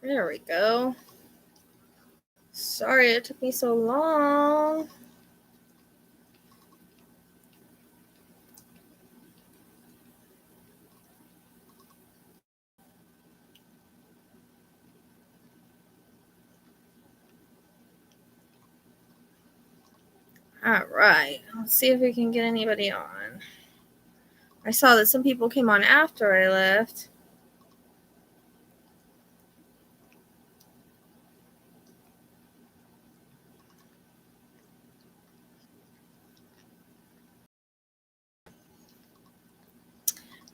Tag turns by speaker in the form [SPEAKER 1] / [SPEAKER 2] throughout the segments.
[SPEAKER 1] There we go. Sorry it took me so long. All right, let's see if we can get anybody on. I saw that some people came on after I left.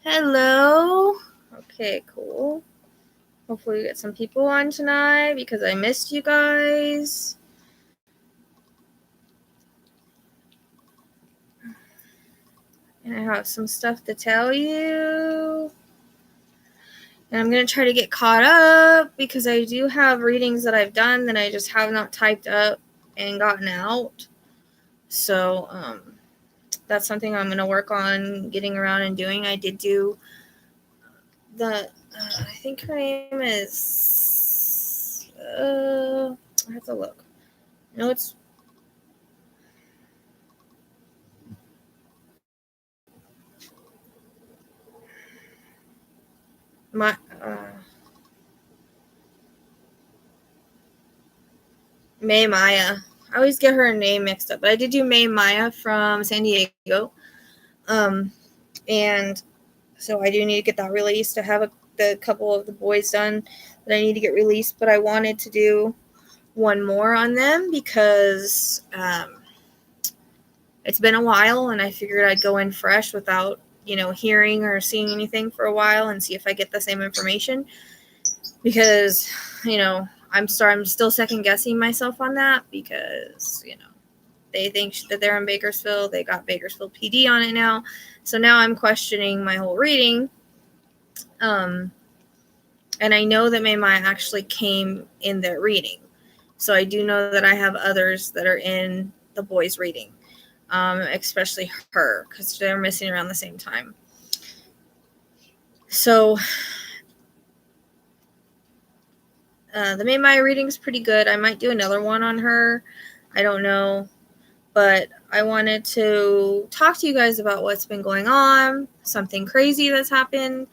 [SPEAKER 1] Hello. Okay, cool. Hopefully we get some people on tonight because I missed you guys. And I have some stuff to tell you. And I'm going to try to get caught up because I do have readings that I've done that I just have not typed up and gotten out. So that's something I'm going to work on getting around and doing. I did do the, I think her name is, I have to look. No, it's my, May Maya. I always get her name mixed up, but I did do May Maya from San Diego. And so I do need to get that released. I have the couple of the boys done that I need to get released, but I wanted to do one more on them because it's been a while and I figured I'd go in fresh without, hearing or seeing anything for a while and see if I get the same information because, I'm still second guessing myself on that because, they think that they're in Bakersfield. They got Bakersfield PD on it now. So now I'm questioning my whole reading. And I know that May Maya actually came in their reading. So I do know that I have others that are in the boys' reading, especially her, because they're missing around the same time. So the May Maya reading is pretty good. I might do another one on her. I don't know. But I wanted to talk to you guys about what's been going on, something crazy that's happened.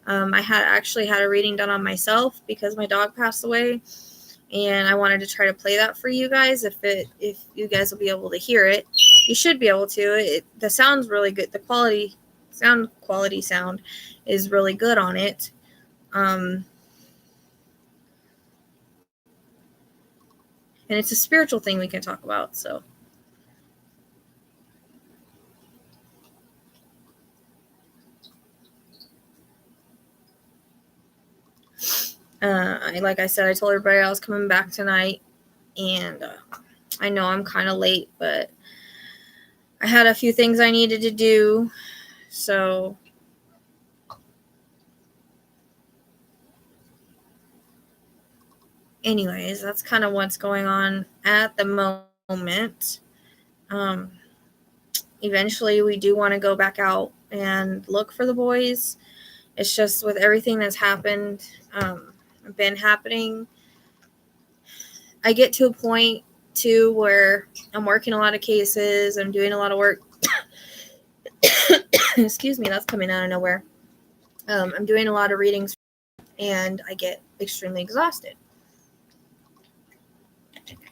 [SPEAKER 1] I actually had a reading done on myself because my dog passed away, and I wanted to try to play that for you guys. If you guys will be able to hear it, you should be able to. The sound's really good. The sound quality is really good on it. And it's a spiritual thing we can talk about. So. Like I said, I told everybody I was coming back tonight, and I know I'm kind of late, but I had a few things I needed to do, so anyways, that's kind of what's going on at the moment. Eventually, we do want to go back out and look for the boys. It's just with everything that's happened, been happening, I get to a point too where I'm working a lot of cases, I'm doing a lot of work. Excuse me, that's coming out of nowhere. I'm doing a lot of readings and I get extremely exhausted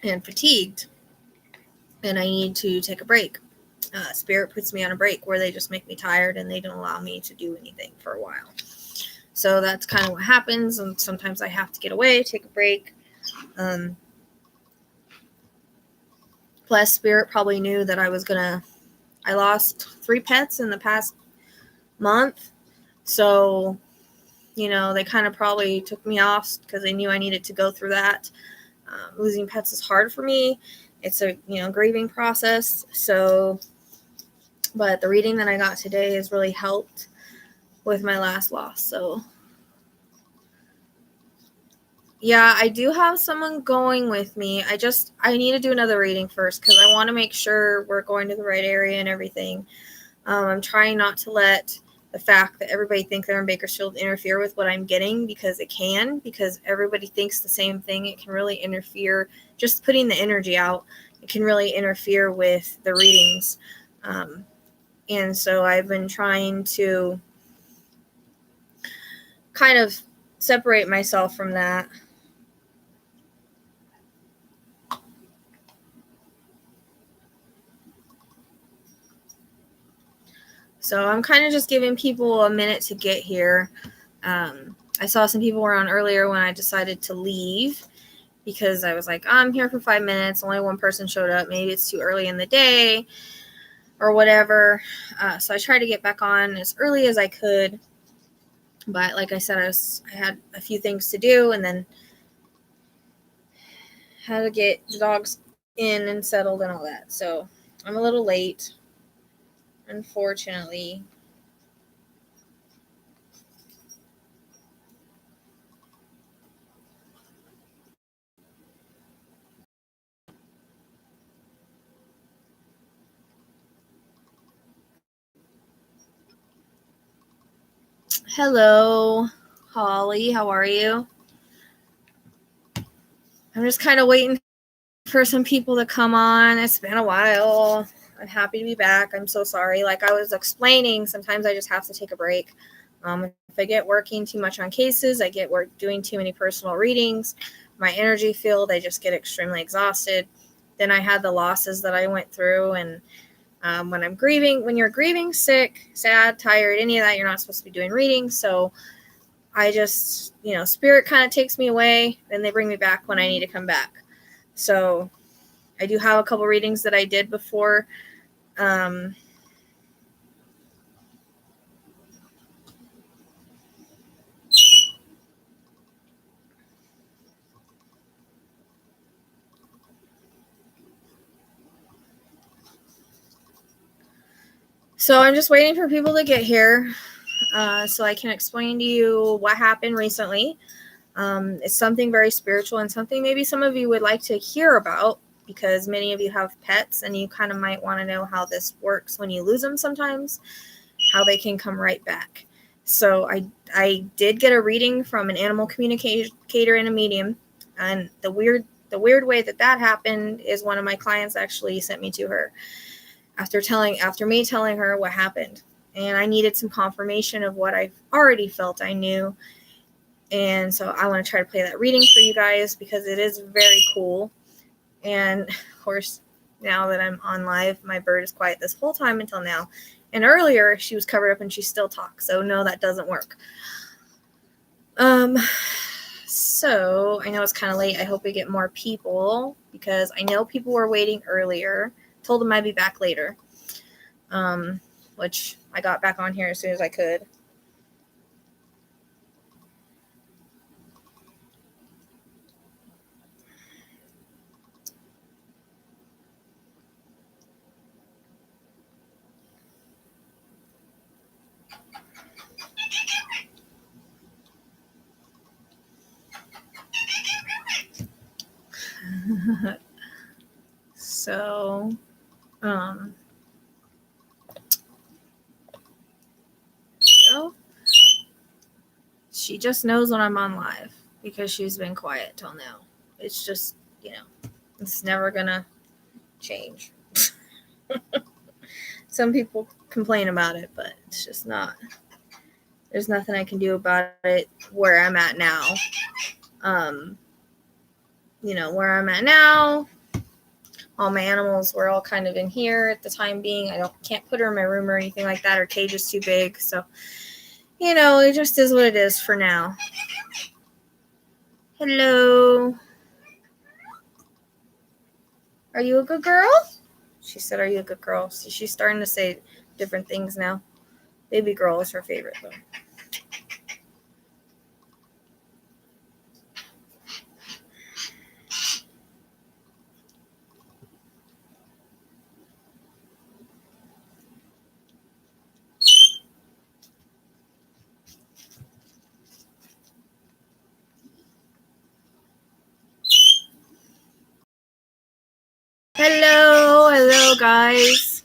[SPEAKER 1] and fatigued, and I need to take a break. Spirit puts me on a break where they just make me tired and they don't allow me to do anything for a while. So that's kind of what happens, and sometimes I have to get away, take a break. Plus, Spirit probably knew that I lost 3 pets in the past month, so, they kind of probably took me off because they knew I needed to go through that. Losing pets is hard for me. It's a, grieving process. So, but the reading that I got today has really helped with my last loss. So, yeah, I do have someone going with me. I need to do another reading first because I want to make sure we're going to the right area and everything. I'm trying not to let the fact that everybody thinks they're in Bakersfield interfere with what I'm getting, because it can, because everybody thinks the same thing. It can really interfere, just putting the energy out, it can really interfere with the readings. And so I've been trying to kind of separate myself from that. So I'm kind of just giving people a minute to get here. I saw some people were on earlier when I decided to leave, because I was like, I'm here for 5 minutes. Only one person showed up. Maybe it's too early in the day or whatever. So I tried to get back on as early as I could. But like I said, I had a few things to do, and then had to get the dogs in and settled and all that. So I'm a little late, unfortunately. Hello, Holly. How are you? I'm just kind of waiting for some people to come on. It's been a while. I'm happy to be back. I'm so sorry. Like I was explaining, sometimes I just have to take a break. If I get working too much on cases, I get doing too many personal readings, my energy field, I just get extremely exhausted. Then I had the losses that I went through, and when you're grieving, sick, sad, tired, any of that, you're not supposed to be doing readings. So I just, spirit kind of takes me away, then they bring me back when I need to come back. So I do have a couple readings that I did before. So I'm just waiting for people to get here so I can explain to you what happened recently. It's something very spiritual and something maybe some of you would like to hear about, because many of you have pets and you kind of might want to know how this works when you lose them sometimes, how they can come right back. So I did get a reading from an animal communicator and a medium, and the weird way that happened is one of my clients actually sent me to her after me telling her what happened, and I needed some confirmation of what I've already felt I knew. And so I want to try to play that reading for you guys, because it is very cool. And of course, now that I'm on live, my bird is quiet this whole time until now. And earlier she was covered up and she still talks. So no, that doesn't work. So I know it's kind of late. I hope we get more people, because I know people were waiting earlier. Told them I'd be back later. Which I got back on here as soon as I could. So, so she just knows when I'm on live, because she's been quiet till now. It's just, it's never gonna change. Some people complain about it, but it's just not. There's nothing I can do about it where I'm at now. Where I'm at now, all my animals were all kind of in here at the time being. Can't put her in my room or anything like that. Her cage is too big. So, it just is what it is for now. Hello. Are you a good girl? She said, are you a good girl? So she's starting to say different things now. Baby girl is her favorite, though. Hello, guys.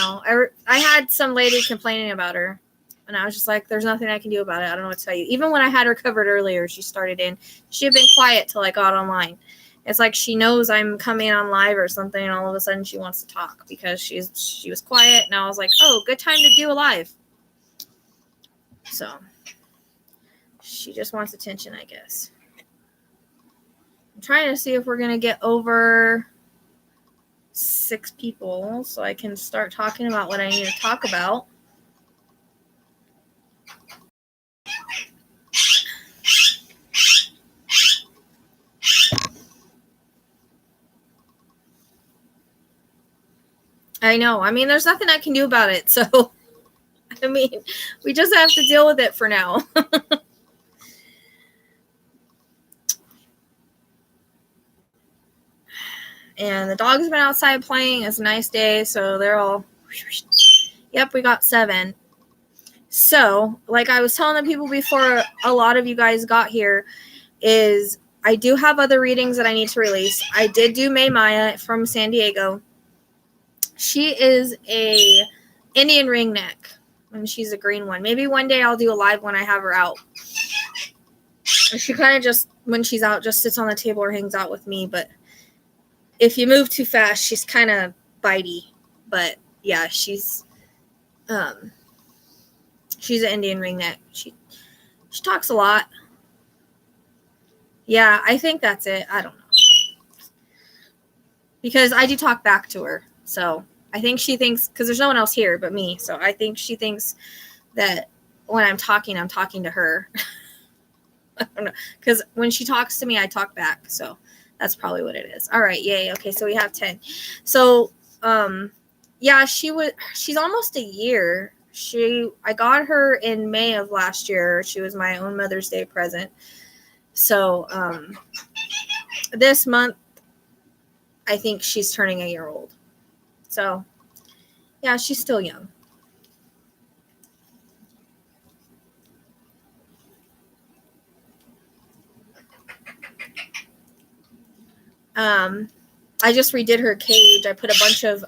[SPEAKER 1] know, I had some lady complaining about her, and I was just like, there's nothing I can do about it. I don't know what to tell you. Even when I had her covered earlier, she started in. She had been quiet till I got online. It's like she knows I'm coming on live or something, and all of a sudden she wants to talk because she was quiet, and I was like, oh, good time to do a live. So she just wants attention, I guess. I'm trying to see if we're going to get over 6 people so I can start talking about what I need to talk about. I know. I mean, there's nothing I can do about it. So, I mean, we just have to deal with it for now. And the dog's been outside playing. It's a nice day. So they're all, yep, we got 7. So, like I was telling the people before a lot of you guys got here, is I do have other readings that I need to release. I did do May Maya from San Diego. She is a Indian ringneck, and she's a green one. Maybe one day I'll do a live when I have her out. She kind of just, when she's out, just sits on the table or hangs out with me. But if you move too fast, she's kind of bitey. But yeah, she's an Indian ringneck. She talks a lot. Yeah, I think that's it. I don't know. Because I do talk back to her. So I think she thinks, because there's no one else here but me. So I think she thinks that when I'm talking to her. I don't know. Because when she talks to me, I talk back. So that's probably what it is. All right. Yay. Okay. So we have 10. So, yeah, she's almost a year. I got her in May of last year. She was my own Mother's Day present. So, this month, I think she's turning a year old. So, yeah, she's still young. I just redid her cage. I put a bunch of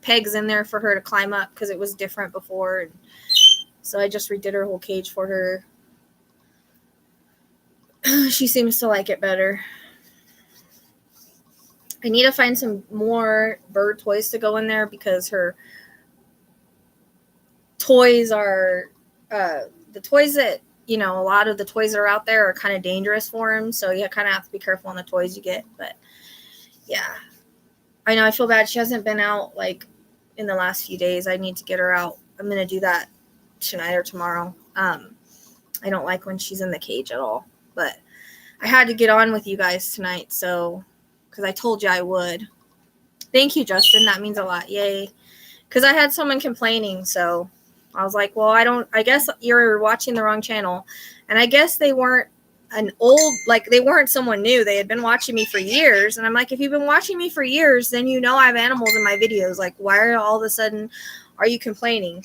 [SPEAKER 1] pegs in there for her to climb up because it was different before. So I just redid her whole cage for her. She seems to like it better. I need to find some more bird toys to go in there because her toys are the toys that, you know, a lot of the toys that are out there are kind of dangerous for him. So you kind of have to be careful on the toys you get. But yeah, I know I feel bad. She hasn't been out like in the last few days. I need to get her out. I'm going to do that tonight or tomorrow. I don't like when she's in the cage at all, but I had to get on with you guys tonight. So, because I told you I would. Thank you, Justin. That means a lot. Yay. Because I had someone complaining. So I was like, well, I guess you're watching the wrong channel. And I guess they weren't they weren't someone new. They had been watching me for years. And I'm like, if you've been watching me for years, then you know I have animals in my videos. Like, why all of a sudden are you complaining?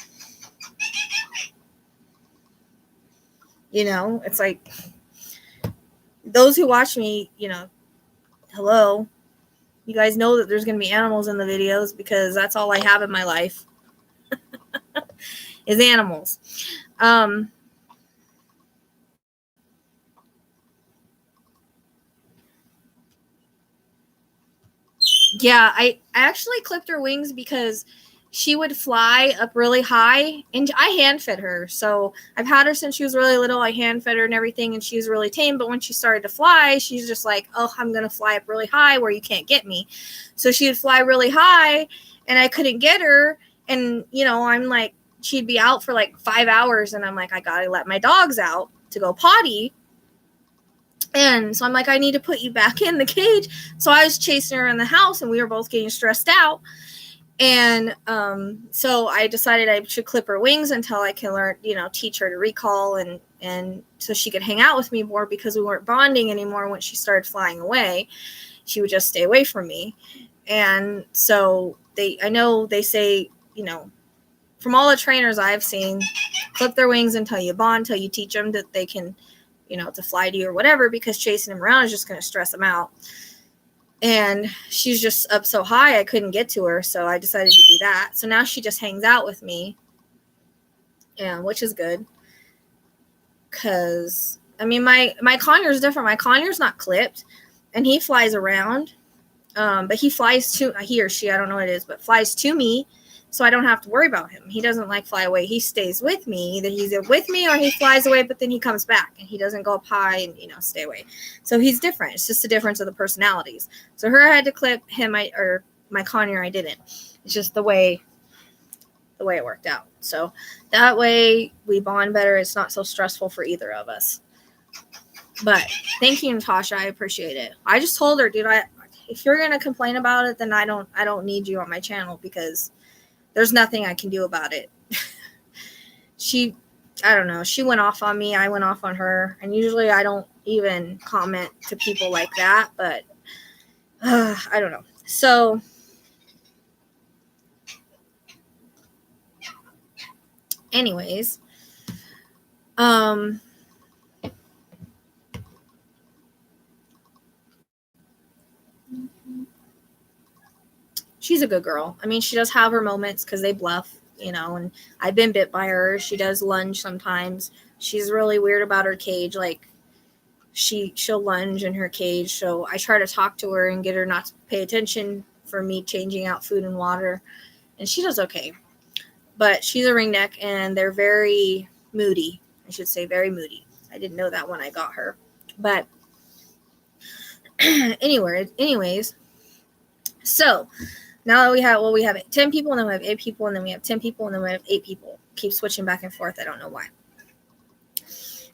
[SPEAKER 1] You know, it's like those who watch me, you know, hello. You guys know that there's going to be animals in the videos because that's all I have in my life is animals. Yeah, I actually clipped her wings because she would fly up really high, and I hand fed her. So I've had her since she was really little. I hand fed her and everything, and she was really tame. But when she started to fly, she's just like, oh, I'm going to fly up really high where you can't get me. So she would fly really high, and I couldn't get her. And, you know, I'm like, she'd be out for like 5 hours, and I'm like, I got to let my dogs out to go potty. And so I'm like, I need to put you back in the cage. So I was chasing her in the house, and we were both getting stressed out. And so I decided I should clip her wings until I can learn, you know, teach her to recall and so she could hang out with me more because we weren't bonding anymore. When she started flying away, she would just stay away from me. And so I know they say, you know, from all the trainers I've seen, clip their wings until you bond, until you teach them that they can, you know, to fly to you or whatever, because chasing them around is just going to stress them out. And she's just up so high I couldn't get to her, so I decided to do that. So now she just hangs out with me, which is good. Because, I mean, my conure is different. My conure's not clipped, and he flies around. But he flies to, he or she, I don't know what it is, but flies to me, so I don't have to worry about him. He doesn't like fly away. He stays with me. Either he's with me or he flies away, but then he comes back, and he doesn't go up high and, stay away. So he's different. It's just a difference of the personalities. So her I had to clip, him, or my conure I didn't. It's just the way it worked out. So that way we bond better. It's not so stressful for either of us. But thank you, Natasha. I appreciate it. I just told her, dude, if you're going to complain about it, then I don't need you on my channel, because there's nothing I can do about it. I don't know. She went off on me. I went off on her. And usually I don't even comment to people like that, but I don't know. So anyways, she's a good girl. I mean, she does have her moments because they bluff, and I've been bit by her. She does lunge sometimes. She's really weird about her cage. Like, she'll lunge in her cage. So I try to talk to her and get her not to pay attention for me changing out food and water. And she does okay. But she's a ringneck, and they're very moody. I should say very moody. I didn't know that when I got her. But anyways, so now that we have 10 people, and then we have 8 people, and then we have 10 people, and then we have 8 people. Keep switching back and forth. I don't know why.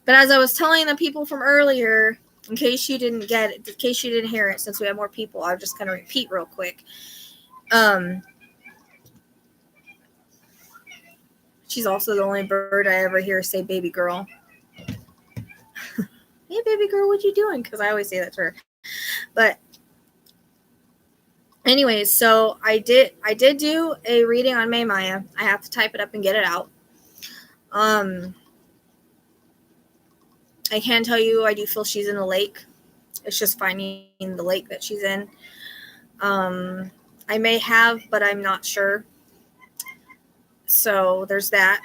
[SPEAKER 1] But as I was telling the people from earlier, in case you didn't get it, in case you didn't hear it, since we have more people, I'll just kind of repeat real quick. She's also the only bird I ever hear say baby girl. Hey, baby girl, what you doing? Because I always say that to her. But anyways, so I did do a reading on May Maya. I have to type it up and get it out. I can tell you I do feel she's in a lake. It's just finding the lake that she's in. I may have, but I'm not sure. So there's that.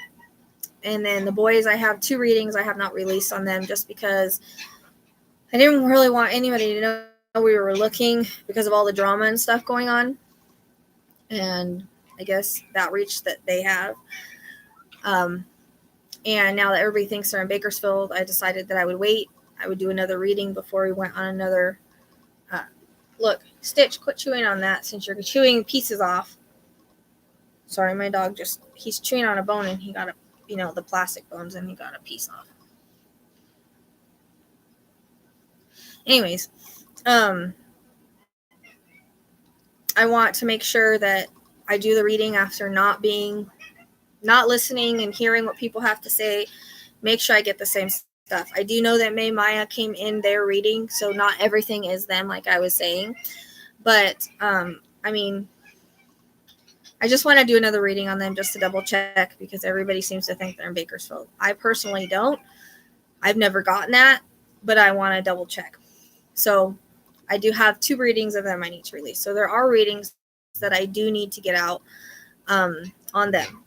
[SPEAKER 1] And then the boys, I have 2 readings I have not released on them, just because I didn't really want anybody to know we were looking because of all the drama and stuff going on. And I guess that reach that they have. And now that everybody thinks they're in Bakersfield, I decided that I would wait. I would do another reading before we went on another. Look, Stitch, quit chewing on that since you're chewing pieces off. Sorry, my dog he's chewing on a bone, and he got the plastic bones, and he got a piece off. Anyways, I want to make sure that I do the reading after not listening and hearing what people have to say. Make sure I get the same stuff. I do know that May Maya came in their reading, so not everything is them, like I was saying. But, I mean, I just want to do another reading on them just to double check, because everybody seems to think they're in Bakersfield. I personally don't. I've never gotten that, but I want to double check. So I do have 2 readings of them I need to release. So there are readings that I do need to get out on them.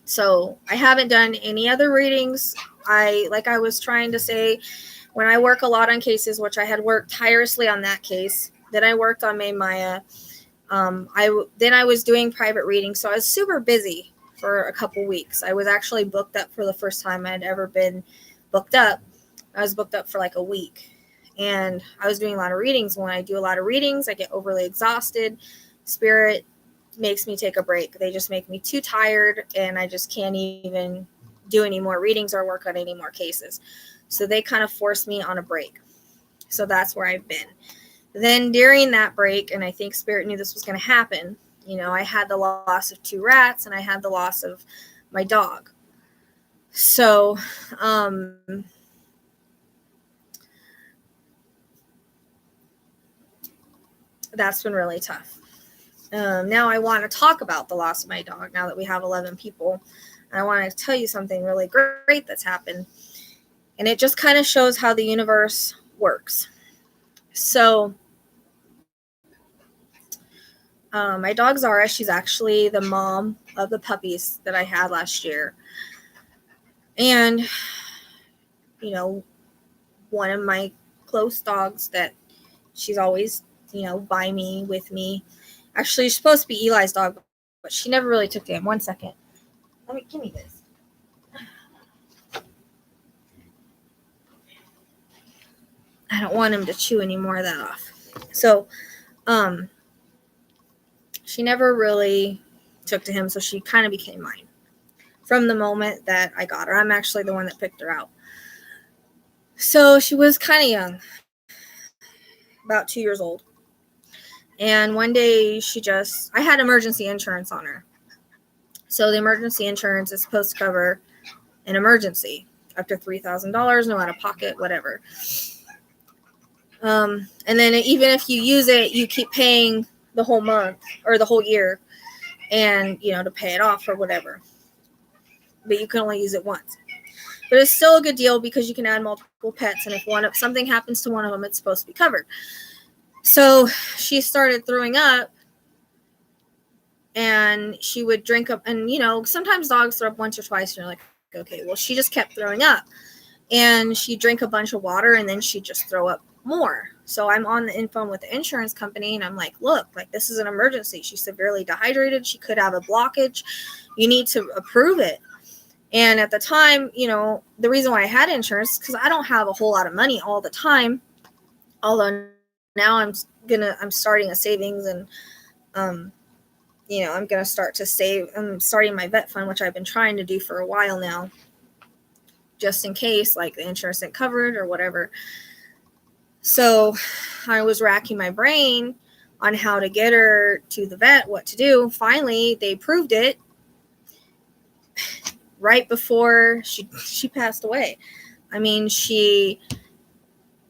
[SPEAKER 1] So I haven't done any other readings. Like I was trying to say, when I work a lot on cases, which I had worked tirelessly on that case, then I worked on May Maya. Then I was doing private readings, so I was super busy for a couple weeks. I was actually booked up for the first time I'd ever been booked up. I was booked up for like a week, and I was doing a lot of readings. When I do a lot of readings, I get overly exhausted. Spirit makes me take a break. They just make me too tired, and I just can't even do any more readings or work on any more cases. So they kind of forced me on a break. So that's where I've been. Then during that break, and I think Spirit knew this was going to happen, I had the loss of 2 rats, and I had the loss of my dog. So, that's been really tough. Now I want to talk about the loss of my dog now that we have 11 people. And I want to tell you something really great that's happened. And it just kind of shows how the universe works. So My dog Zara, she's actually the mom of the puppies that I had last year. And, you know, one of my close dogs that she's always, by me, with me. Actually, she's supposed to be Eli's dog, but she never really took to him. 1 second. Give me this. I don't want him to chew any more of that off. So, she never really took to him, so she kind of became mine from the moment that I got her. I'm actually the one that picked her out. So she was kind of young, about 2 years old. And one day I had emergency insurance on her. So the emergency insurance is supposed to cover an emergency up to $3,000, no out of pocket, whatever. And then even if you use it, you keep paying the whole month or the whole year, and to pay it off or whatever. But you can only use it once. But it's still a good deal because you can add multiple pets, and if something happens to one of them, it's supposed to be covered. So she started throwing up, and she would drink up, and sometimes dogs throw up once or twice, and you're like, okay, well, she just kept throwing up, and she'd drink a bunch of water, and then she'd just throw up more. So I'm on the phone with the insurance company, and I'm like, look, this is an emergency. She's severely dehydrated. She could have a blockage. You need to approve it. And at the time, the reason why I had insurance is because I don't have a whole lot of money all the time. Although now I'm starting a savings, and I'm going to start to save. I'm starting my vet fund, which I've been trying to do for a while now, just in case the insurance isn't covered or whatever. So I was racking my brain on how to get her to the vet, what to do. Finally, they approved it right before she passed away. I mean,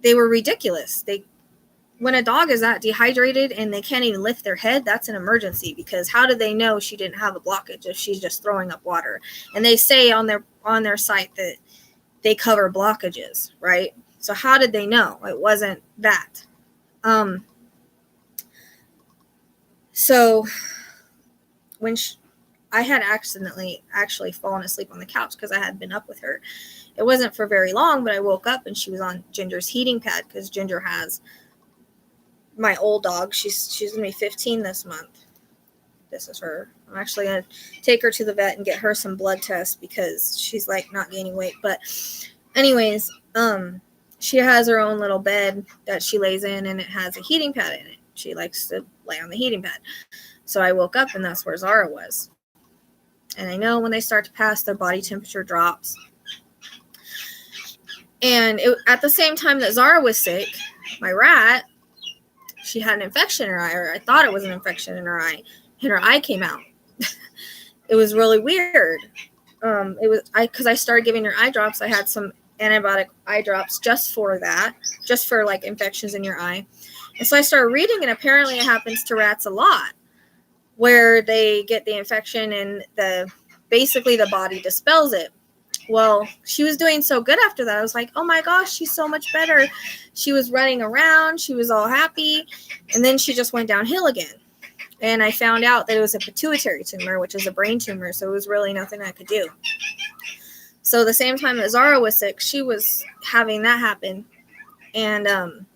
[SPEAKER 1] they were ridiculous. When a dog is that dehydrated and they can't even lift their head, that's an emergency, because how did they know she didn't have a blockage if she's just throwing up water? And they say on their site that they cover blockages, right? So how did they know it wasn't that? So when I had accidentally actually fallen asleep on the couch because I had been up with her. It wasn't for very long, but I woke up and she was on Ginger's heating pad, because Ginger has my old dog. She's going to be 15 this month. This is her. I'm actually going to take her to the vet and get her some blood tests because she's not gaining weight. But anyways, she has her own little bed that she lays in, and it has a heating pad in it. She likes to lay on the heating pad. So I woke up, and that's where Zara was. And I know when they start to pass, their body temperature drops. And at the same time that Zara was sick, my rat, she had an infection in her eye, or I thought it was an infection in her eye, and her eye came out. It was really weird. Because I started giving her eye drops. I had some antibiotic eye drops just for infections in your eye. And so I started reading, and apparently it happens to rats a lot, where they get the infection and basically the body dispels it. Well, she was doing so good after that. I was like, oh my gosh, she's so much better. She was running around. She was all happy. And then she just went downhill again. And I found out that it was a pituitary tumor, which is a brain tumor. So it was really nothing I could do. So the same time that Zara was sick, she was having that happen. And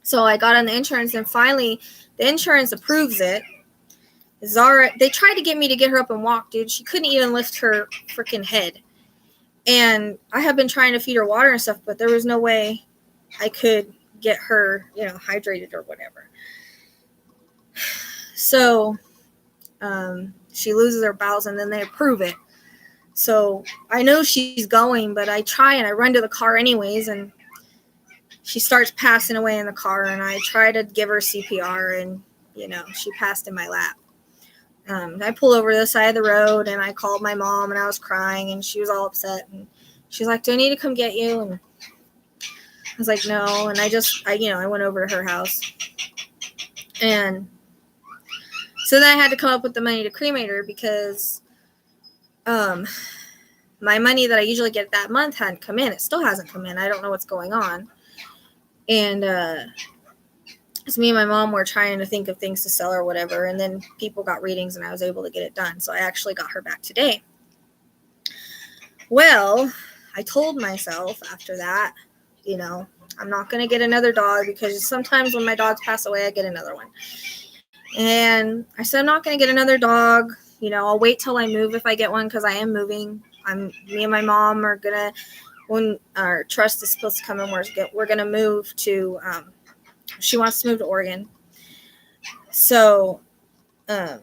[SPEAKER 1] so I got on the insurance, and finally the insurance approves it. Zara, they tried to get me to get her up and walk, dude. She couldn't even lift her freaking head. And I have been trying to feed her water and stuff, but there was no way I could get her, hydrated or whatever. So she loses her bowels, and then they approve it. So I know she's going, but I try and I run to the car anyways, and she starts passing away in the car, and I try to give her CPR, and, she passed in my lap. I pulled over to the side of the road, and I called my mom, and I was crying, and she was all upset, and she's like, do I need to come get you? And I was like, no. And I went over to her house, and so then I had to come up with the money to cremate her, because my money that I usually get that month hadn't come in. It still hasn't come in. I don't know what's going on. And So me and my mom were trying to think of things to sell or whatever, and then people got readings and I was able to get it done. So I actually got her back today. Well, I told myself after that, I'm not going to get another dog, because sometimes when my dogs pass away, I get another one. And I said, I'm not going to get another dog. I'll wait till I move if I get one, because I am moving. Me and my mom are going to, when our trust is supposed to come in, we're going to move to, she wants to move to Oregon. So, I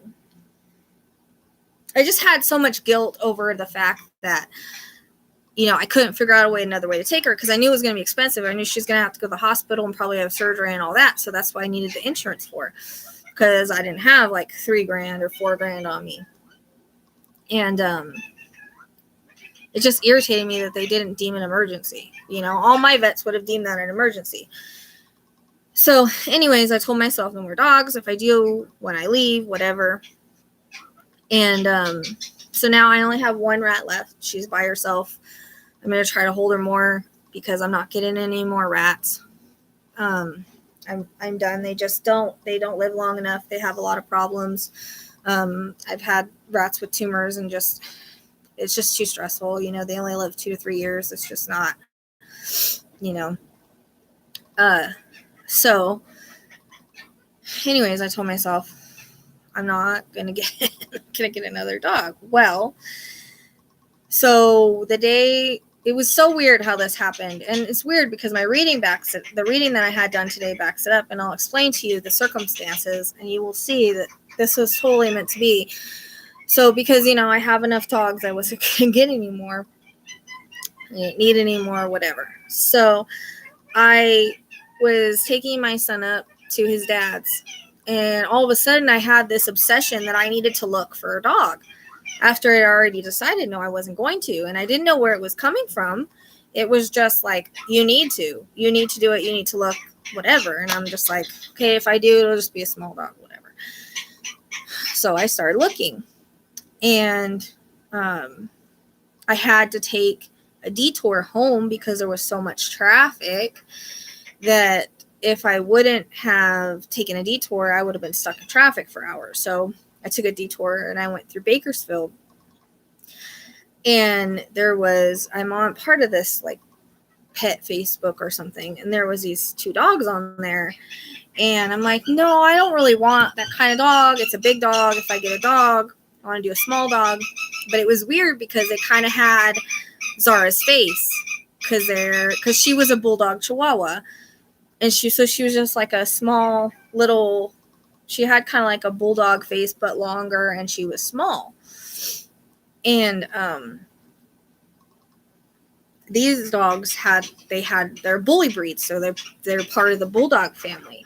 [SPEAKER 1] just had so much guilt over the fact that, I couldn't figure out another way to take her, because I knew it was going to be expensive. I knew she was going to have to go to the hospital and probably have surgery and all that. So that's why I needed the insurance for, because I didn't have like $3,000 or $4,000 on me. And, it just irritated me that they didn't deem an emergency. All my vets would have deemed that an emergency. So anyways, I told myself no more dogs. If I do, when I leave, whatever. And, so now I only have one rat left. She's by herself. I'm going to try to hold her more, because I'm not getting any more rats. I'm done. They don't live long enough. They have a lot of problems. I've had rats with tumors, and it's just too stressful. They only live 2 to 3 years. It's just not, so anyways, I told myself I'm not going to get another dog. Well, so it was so weird how this happened. And it's weird because the reading that I had done today backs it up, and I'll explain to you the circumstances, and you will see that this was totally meant to be. So because, I have enough dogs, I wasn't going to get any more. I didn't need any more, whatever. So I was taking my son up to his dad's, and all of a sudden I had this obsession that I needed to look for a dog, after I already decided no, I wasn't going to. And I didn't know where it was coming from. It was just like, you need to do it. You need to look, whatever. And I'm just like, okay, if I do, it'll just be a small dog, whatever. So I started looking, and I had to take a detour home because there was so much traffic that if I wouldn't have taken a detour, I would have been stuck in traffic for hours. So I took a detour and I went through Bakersfield, and I'm on part of this like pet Facebook or something, and there was these 2 dogs on there, and I'm like, no, I don't really want that kind of dog. It's a big dog. If I get a dog, I want to do a small dog. But it was weird because they kind of had Zara's face, because she was a bulldog chihuahua, and she was just like a small little. She had kind of like a bulldog face, but longer, and she was small. And these dogs they're bully breeds, so they're part of the bulldog family.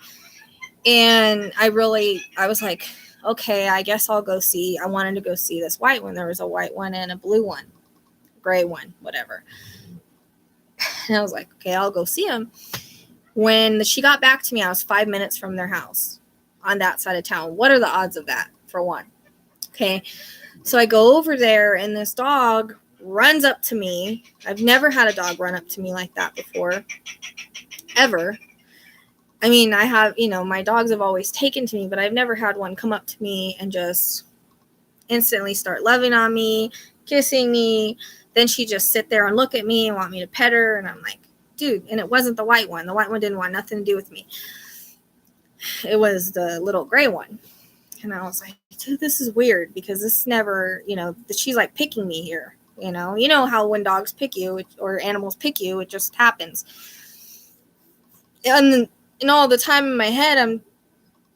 [SPEAKER 1] And I was like, okay, I guess I'll go see. I wanted to go see this white one. There was a white one and a blue one, gray one, whatever. And I was like, okay, I'll go see them. When she got back to me, I was 5 minutes from their house on that side of town. What are the odds of that, for one? Okay, so I go over there, and this dog runs up to me. I've never had a dog run up to me like that before, ever. I mean, I have, my dogs have always taken to me, but I've never had one come up to me and just instantly start loving on me, kissing me. Then she just sit there and look at me and want me to pet her. And I'm like, dude, and it wasn't the white one. The white one didn't want nothing to do with me. It was the little gray one. And I was like, dude, this is weird, because this never, she's like picking me here. You know how when dogs pick you or animals pick you, it just happens. And all the time in my head, I'm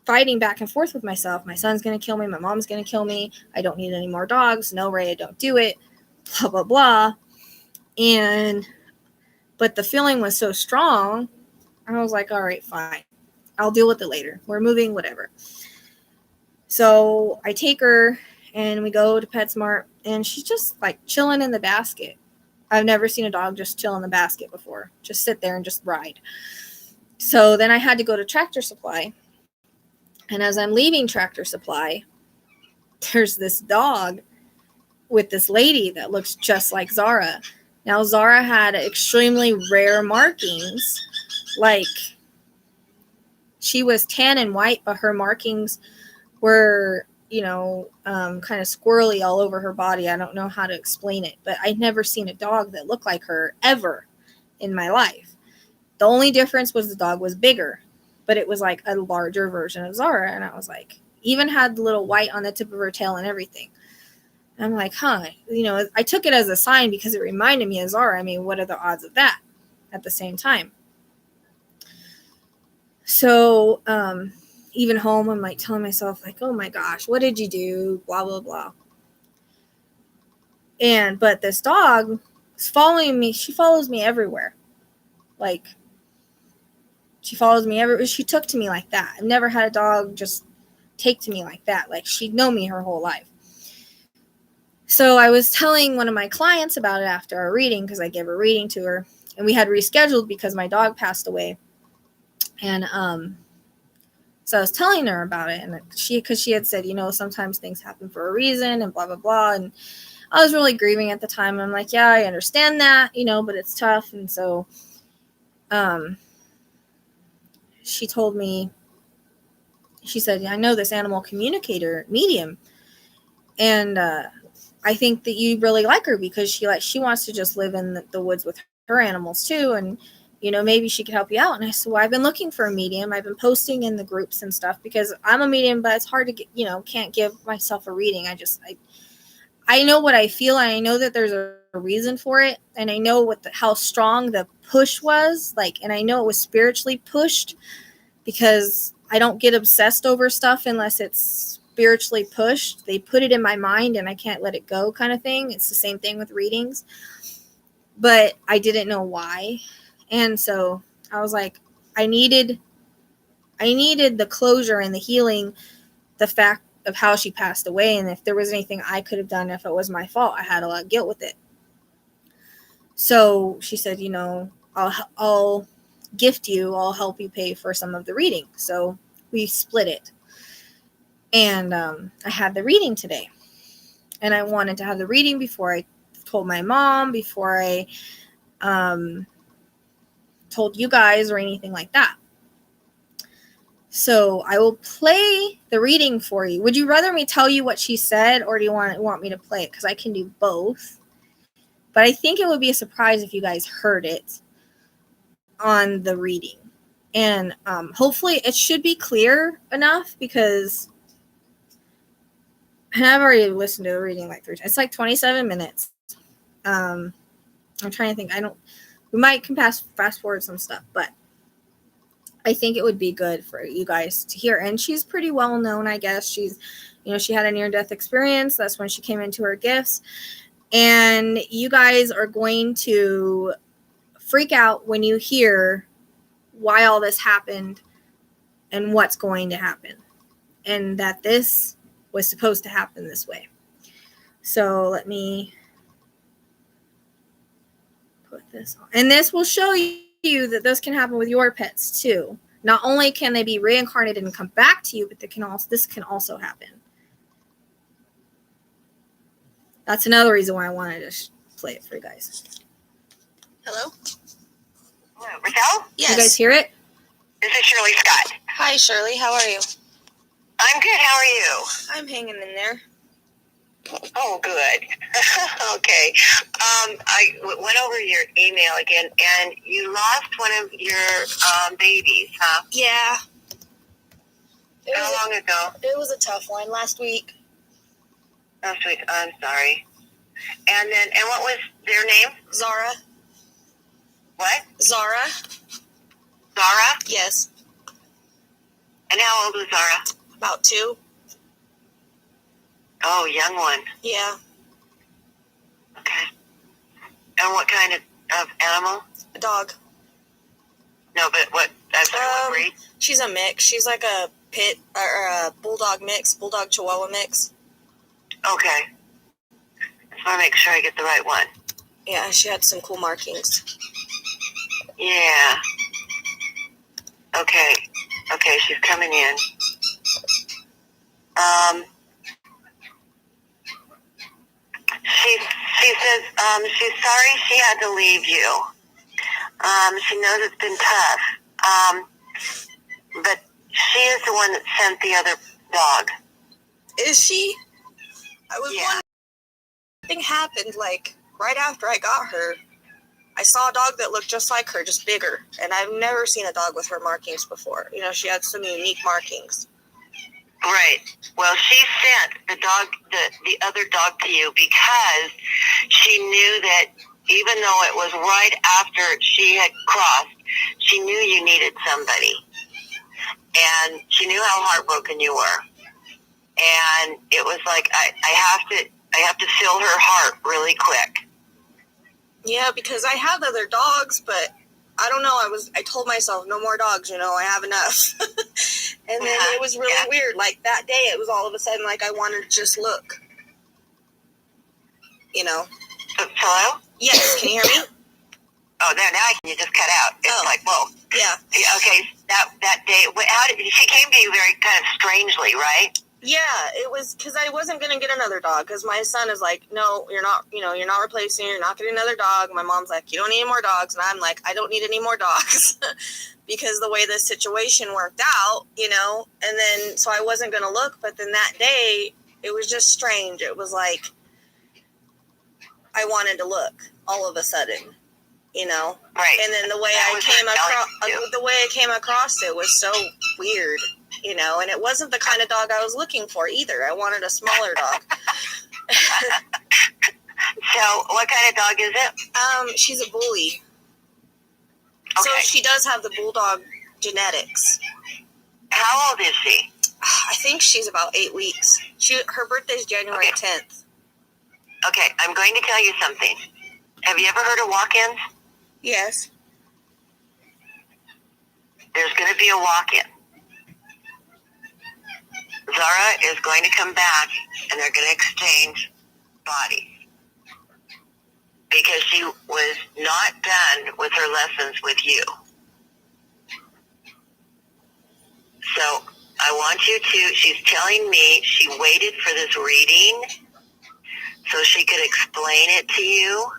[SPEAKER 1] fighting back and forth with myself. My son's going to kill me. My mom's going to kill me. I don't need any more dogs. No, Ray, I don't do it. Blah, blah, blah. But the feeling was so strong. I was like, all right, fine. I'll deal with it later. We're moving, whatever. So I take her and we go to PetSmart, and she's just like chilling in the basket. I've never seen a dog just chill in the basket before. Just sit there and just ride. So then I had to go to Tractor Supply. And as I'm leaving Tractor Supply, there's this dog with this lady that looks just like Zara. Now, Zara had extremely rare markings. Like, she was tan and white, but her markings were, kind of squirrely all over her body. I don't know how to explain it, but I'd never seen a dog that looked like her ever in my life. The only difference was the dog was bigger, but it was like a larger version of Zara. And I was like, even had the little white on the tip of her tail and everything. And I'm like, I took it as a sign because it reminded me of Zara. I mean, what are the odds of that at the same time? So, even home, I'm like telling myself, like, oh my gosh, what did you do? Blah, blah, blah. But this dog is following me. She follows me everywhere. Like, she follows me everywhere. She took to me like that. I've never had a dog just take to me like that. Like, she'd known me her whole life. So I was telling one of my clients about it after our reading, because I gave a reading to her, and we had rescheduled because my dog passed away. And, so I was telling her about it, and because she had said, sometimes things happen for a reason and blah, blah, blah. And I was really grieving at the time. And I'm like, yeah, I understand that, but it's tough. And so, she told me, she said, I know this animal communicator medium. And, I think that you really like her because she wants to just live in the woods with her animals too. And, maybe she could help you out. And I said, well, I've been looking for a medium. I've been posting in the groups and stuff because I'm a medium, but it's hard to get, can't give myself a reading. I know what I feel. And I know that there's a reason for it. And I know how strong the push was, and I know it was spiritually pushed because I don't get obsessed over stuff unless it's spiritually pushed. They put it in my mind and I can't let it go, kind of thing. It's the same thing with readings, but I didn't know why. And so I was like, I needed the closure and the healing, the fact of how she passed away. And if there was anything I could have done, if it was my fault, I had a lot of guilt with it. So she said, I'll gift you, I'll help you pay for some of the reading. So we split it. And I had the reading today. And I wanted to have the reading before I told my mom, before I told you guys or anything like that. So I will play the reading for you. Would you rather me tell you what she said, or do you want me to play it? Because I can do both. But I think it would be a surprise if you guys heard it on the reading. And hopefully it should be clear enough because I've already listened to the reading like 3 times. It's like 27 minutes. I'm trying to think. We might can fast forward some stuff, but I think it would be good for you guys to hear. And she's pretty well known, I guess. She's, she had a near-death experience. That's when she came into her gifts. And you guys are going to freak out when you hear why all this happened and what's going to happen. And that this was supposed to happen this way. So let me put this on. And this will show you that this can happen with your pets too. Not only can they be reincarnated and come back to you, but this can also happen. That's another reason why I wanted to play it for you guys.
[SPEAKER 2] Hello? Hello, Raquel?
[SPEAKER 1] Yes. You guys hear it?
[SPEAKER 2] This is Shirley Scott.
[SPEAKER 3] Hi, Shirley. How are you?
[SPEAKER 2] I'm good. How are you?
[SPEAKER 3] I'm hanging in there.
[SPEAKER 2] Oh, good. Okay. I went over your email again, and you lost one of your babies, huh?
[SPEAKER 3] Yeah.
[SPEAKER 2] How long ago?
[SPEAKER 3] It was a tough one. Last week.
[SPEAKER 2] Last week. I'm sorry. And what was their name?
[SPEAKER 3] Zara.
[SPEAKER 2] What?
[SPEAKER 3] Zara.
[SPEAKER 2] Zara?
[SPEAKER 3] Yes.
[SPEAKER 2] And how old was Zara?
[SPEAKER 3] About 2.
[SPEAKER 2] Oh, young one.
[SPEAKER 3] Yeah.
[SPEAKER 2] Okay. And what kind of animal?
[SPEAKER 3] A dog.
[SPEAKER 2] No, but what breed?
[SPEAKER 3] She's a mix. She's like a pit or a bulldog mix, bulldog chihuahua mix.
[SPEAKER 2] Okay. Just want to make sure I get the right one.
[SPEAKER 3] Yeah, she had some cool markings.
[SPEAKER 2] Yeah. Okay. Okay, she's coming in. She says she's sorry she had to leave you. She knows it's been tough. But She is the one that sent the other dog.
[SPEAKER 3] Is she? I was wondering. Something happened, like, right after I got her. I saw a dog that looked just like her, just bigger. And I've never seen a dog with her markings before. You know, she had some unique markings.
[SPEAKER 2] Right. Well, she sent the dog, the other dog to you because she knew that even though it was right after she had crossed, she knew you needed somebody. And she knew how heartbroken you were. And it was like, I have to fill her heart really quick.
[SPEAKER 3] Yeah, because I have other dogs, but I don't know. I told myself, no more dogs, you know, I have enough. And then it was really weird. Like that day, it was all of a sudden like I wanted to just look. You know?
[SPEAKER 2] Hello?
[SPEAKER 3] Yes, can you hear me?
[SPEAKER 2] Oh, now you just cut out. It's like, whoa.
[SPEAKER 3] Yeah.
[SPEAKER 2] Okay, that day, she came to you very kind of strangely, right?
[SPEAKER 3] Yeah, it was because I wasn't going to get another dog because my son is like, no, you're not replacing, you're not getting another dog. My mom's like, you don't need any more dogs. And I'm like, I don't need any more dogs because the way this situation worked out, you know, and then, so I wasn't going to look, but then that day it was just strange. It was like, I wanted to look all of a sudden, you know,
[SPEAKER 2] right.
[SPEAKER 3] And then the way I came across it was so weird. You know, and it wasn't the kind of dog I was looking for either. I wanted a smaller dog.
[SPEAKER 2] So, what kind of dog is it?
[SPEAKER 3] She's a bully.
[SPEAKER 2] Okay.
[SPEAKER 3] So she does have the bulldog genetics.
[SPEAKER 2] How old is she?
[SPEAKER 3] I think she's about 8 weeks. Her birthday's January 10th.
[SPEAKER 2] Okay, I'm going to tell you something. Have you ever heard of walk-ins?
[SPEAKER 3] Yes.
[SPEAKER 2] There's going to be a walk-in. Zara is going to come back, and they're going to exchange bodies because she was not done with her lessons with you. So I want you to, she's telling me she waited for this reading so she could explain it to you,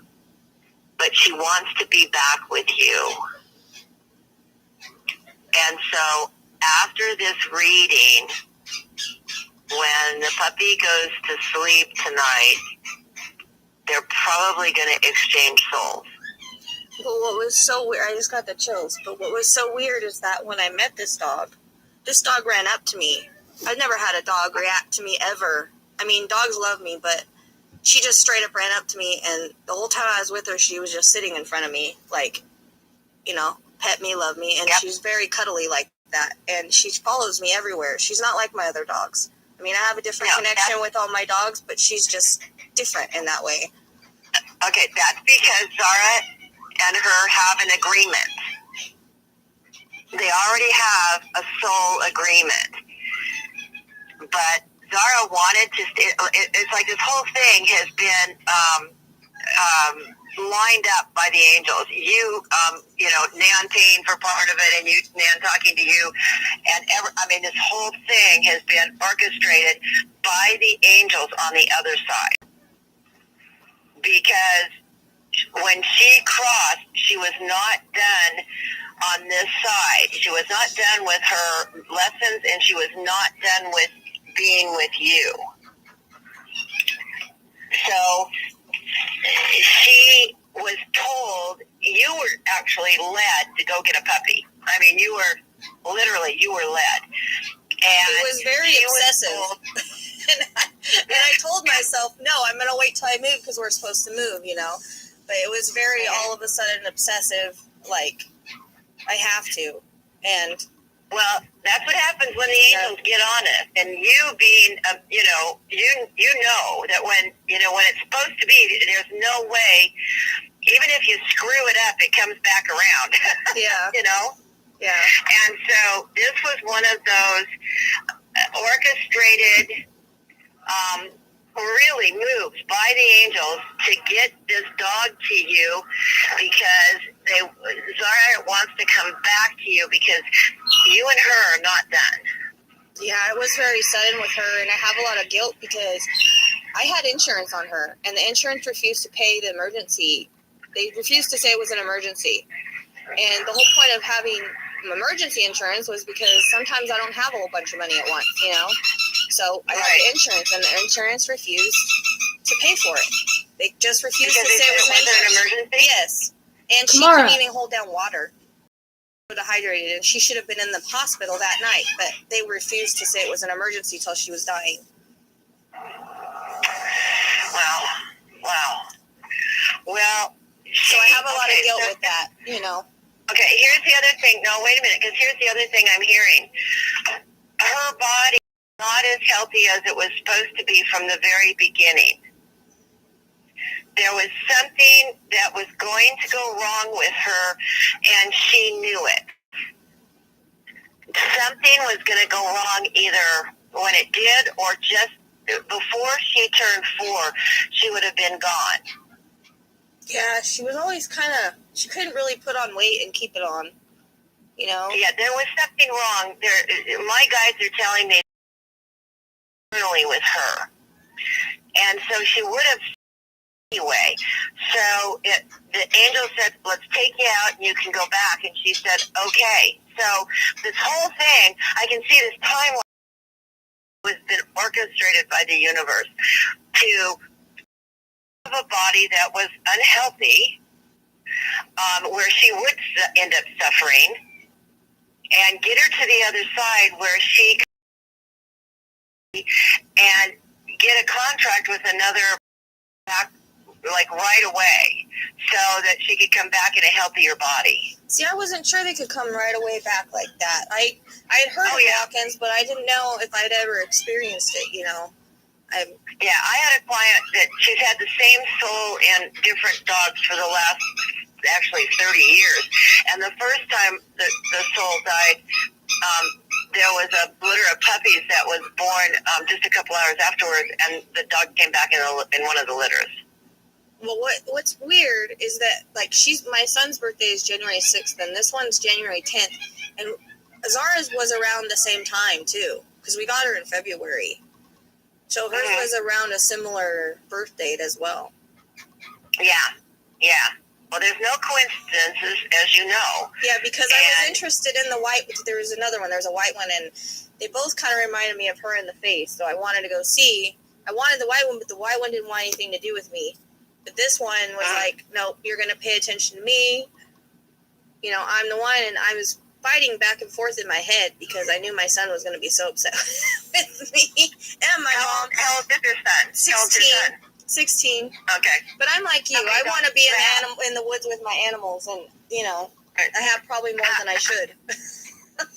[SPEAKER 2] but she wants to be back with you. And so after this reading, when the puppy goes to sleep tonight, they're probably going to exchange souls.
[SPEAKER 3] But what was so weird, I just got the chills, but what was so weird is that when I met this dog ran up to me. I've never had a dog react to me ever. I mean, dogs love me, but she just straight up ran up to me, and the whole time I was with her, she was just sitting in front of me, like, you know, pet me, love me, and she's very cuddly like that, and she follows me everywhere. She's not like my other dogs. I mean, I have a different connection with all my dogs, but she's just different in that way.
[SPEAKER 2] Okay, that's because Zara and her have an agreement. They already have a soul agreement. But Zara wanted to stay. It's like this whole thing has been lined up by the angels. You know, Nan paying for part of it, and you, Nan, talking to you, and this whole thing has been orchestrated by the angels on the other side. Because when she crossed, she was not done on this side. She was not done with her lessons, and she was not done with being with you. So she was told, you were actually led to go get a puppy. I mean, you were led. And
[SPEAKER 3] it was very obsessive. And I told myself, no, I'm going to wait till I move because we're supposed to move, you know. But it was very all of a sudden obsessive, like, I have to. And
[SPEAKER 2] well, that's what happens when the angels get on us. And you being, you know that when it's supposed to be, there's no way, even if you screw it up, it comes back around.
[SPEAKER 3] Yeah.
[SPEAKER 2] You know?
[SPEAKER 3] Yeah.
[SPEAKER 2] And so this was one of those orchestrated, really moves by the angels to get this dog to you because Zara wants to come back to you because you and her are not done.
[SPEAKER 3] Yeah, I was very sudden with her, and I have a lot of guilt because I had insurance on her, and the insurance refused to pay the emergency. They refused to say it was an emergency. And the whole point of having emergency insurance was because sometimes I don't have a whole bunch of money at once, you know? So I got the insurance, and the insurance refused to pay for it. They just refused to say it was
[SPEAKER 2] an emergency?
[SPEAKER 3] Yes. And she couldn't even hold down water. Dehydrated, and she should have been in the hospital that night, but they refused to say it was an emergency till she was dying.
[SPEAKER 2] Wow. Well,
[SPEAKER 3] so I have a lot of guilt with that, you know.
[SPEAKER 2] Okay, here's the other thing. No, wait a minute, because here's the other thing I'm hearing. Her body is not as healthy as it was supposed to be from the very beginning. There was something that was going to go wrong with her, and she knew it. Something was going to go wrong either when it did or just before she turned 4, she would have been gone.
[SPEAKER 3] Yeah, she was always she couldn't really put on weight and keep it on, you know?
[SPEAKER 2] Yeah, there was something wrong. My guys are telling me internally with her. And so she would have anyway. So the angel said, let's take you out and you can go back. And she said, okay. So this whole thing, I can see this timeline was been orchestrated by the universe to have a body that was unhealthy, where she would end up suffering, and get her to the other side where she could and get a contract with another back, like right away, so that she could come back in a healthier body.
[SPEAKER 3] See, I wasn't sure they could come right away back like that. I had heard of walk-ins, but I didn't know if I'd ever experienced it, you know.
[SPEAKER 2] I had a client that she's had the same soul and different dogs for the last, actually 30 years. And the first time the soul died, there was a litter of puppies that was born just a couple hours afterwards, and the dog came back in one of the litters.
[SPEAKER 3] Well, what's weird is that, like, my son's birthday is January 6th, and this one's January 10th, and Zara's was around the same time, too, because we got her in February. So hers was around a similar birth date as well.
[SPEAKER 2] Yeah. Well, there's no coincidences, as you know.
[SPEAKER 3] Yeah, because I was interested in the white, but there was another one. There was a white one, and they both kind of reminded me of her in the face, so I wanted to go see. I wanted the white one, but the white one didn't want anything to do with me. But this one was like, nope, you're going to pay attention to me. You know, I'm the one, and I was fighting back and forth in my head because I knew my son was going to be so upset with me and my mom.
[SPEAKER 2] How old is your son?
[SPEAKER 3] 16. 16.
[SPEAKER 2] Okay.
[SPEAKER 3] But I'm like you. I want to be in the woods with my animals, and, you know, I have probably more than I should.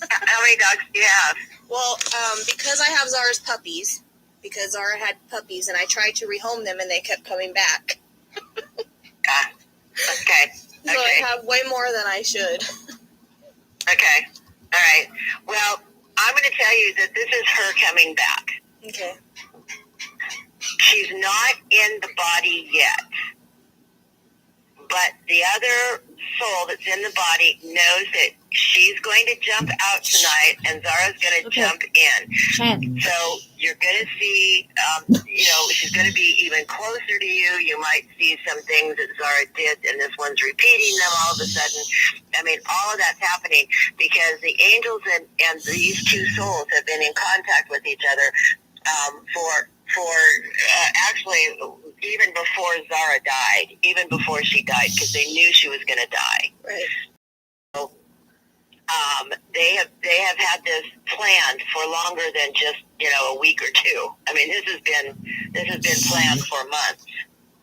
[SPEAKER 2] How many dogs do you have?
[SPEAKER 3] Well, because I have Zara's puppies, because Zara had puppies, and I tried to rehome them, and they kept coming back.
[SPEAKER 2] Okay.
[SPEAKER 3] So I have way more than I should.
[SPEAKER 2] Okay. All right. Well, I'm going to tell you that this is her coming back.
[SPEAKER 3] Okay.
[SPEAKER 2] She's not in the body yet. But the other soul that's in the body knows that she's going to jump out tonight, and Zara's going to jump in. So you're going to see, she's going to be even closer to you. You might see some things that Zara did, and this one's repeating them all of a sudden. I mean, all of that's happening because the angels and these two souls have been in contact with each other actually even before Zara died, even before she died, because they knew she was going to die.
[SPEAKER 3] Right.
[SPEAKER 2] So they have had this planned for longer than just a week or two. I mean, this has been planned for months.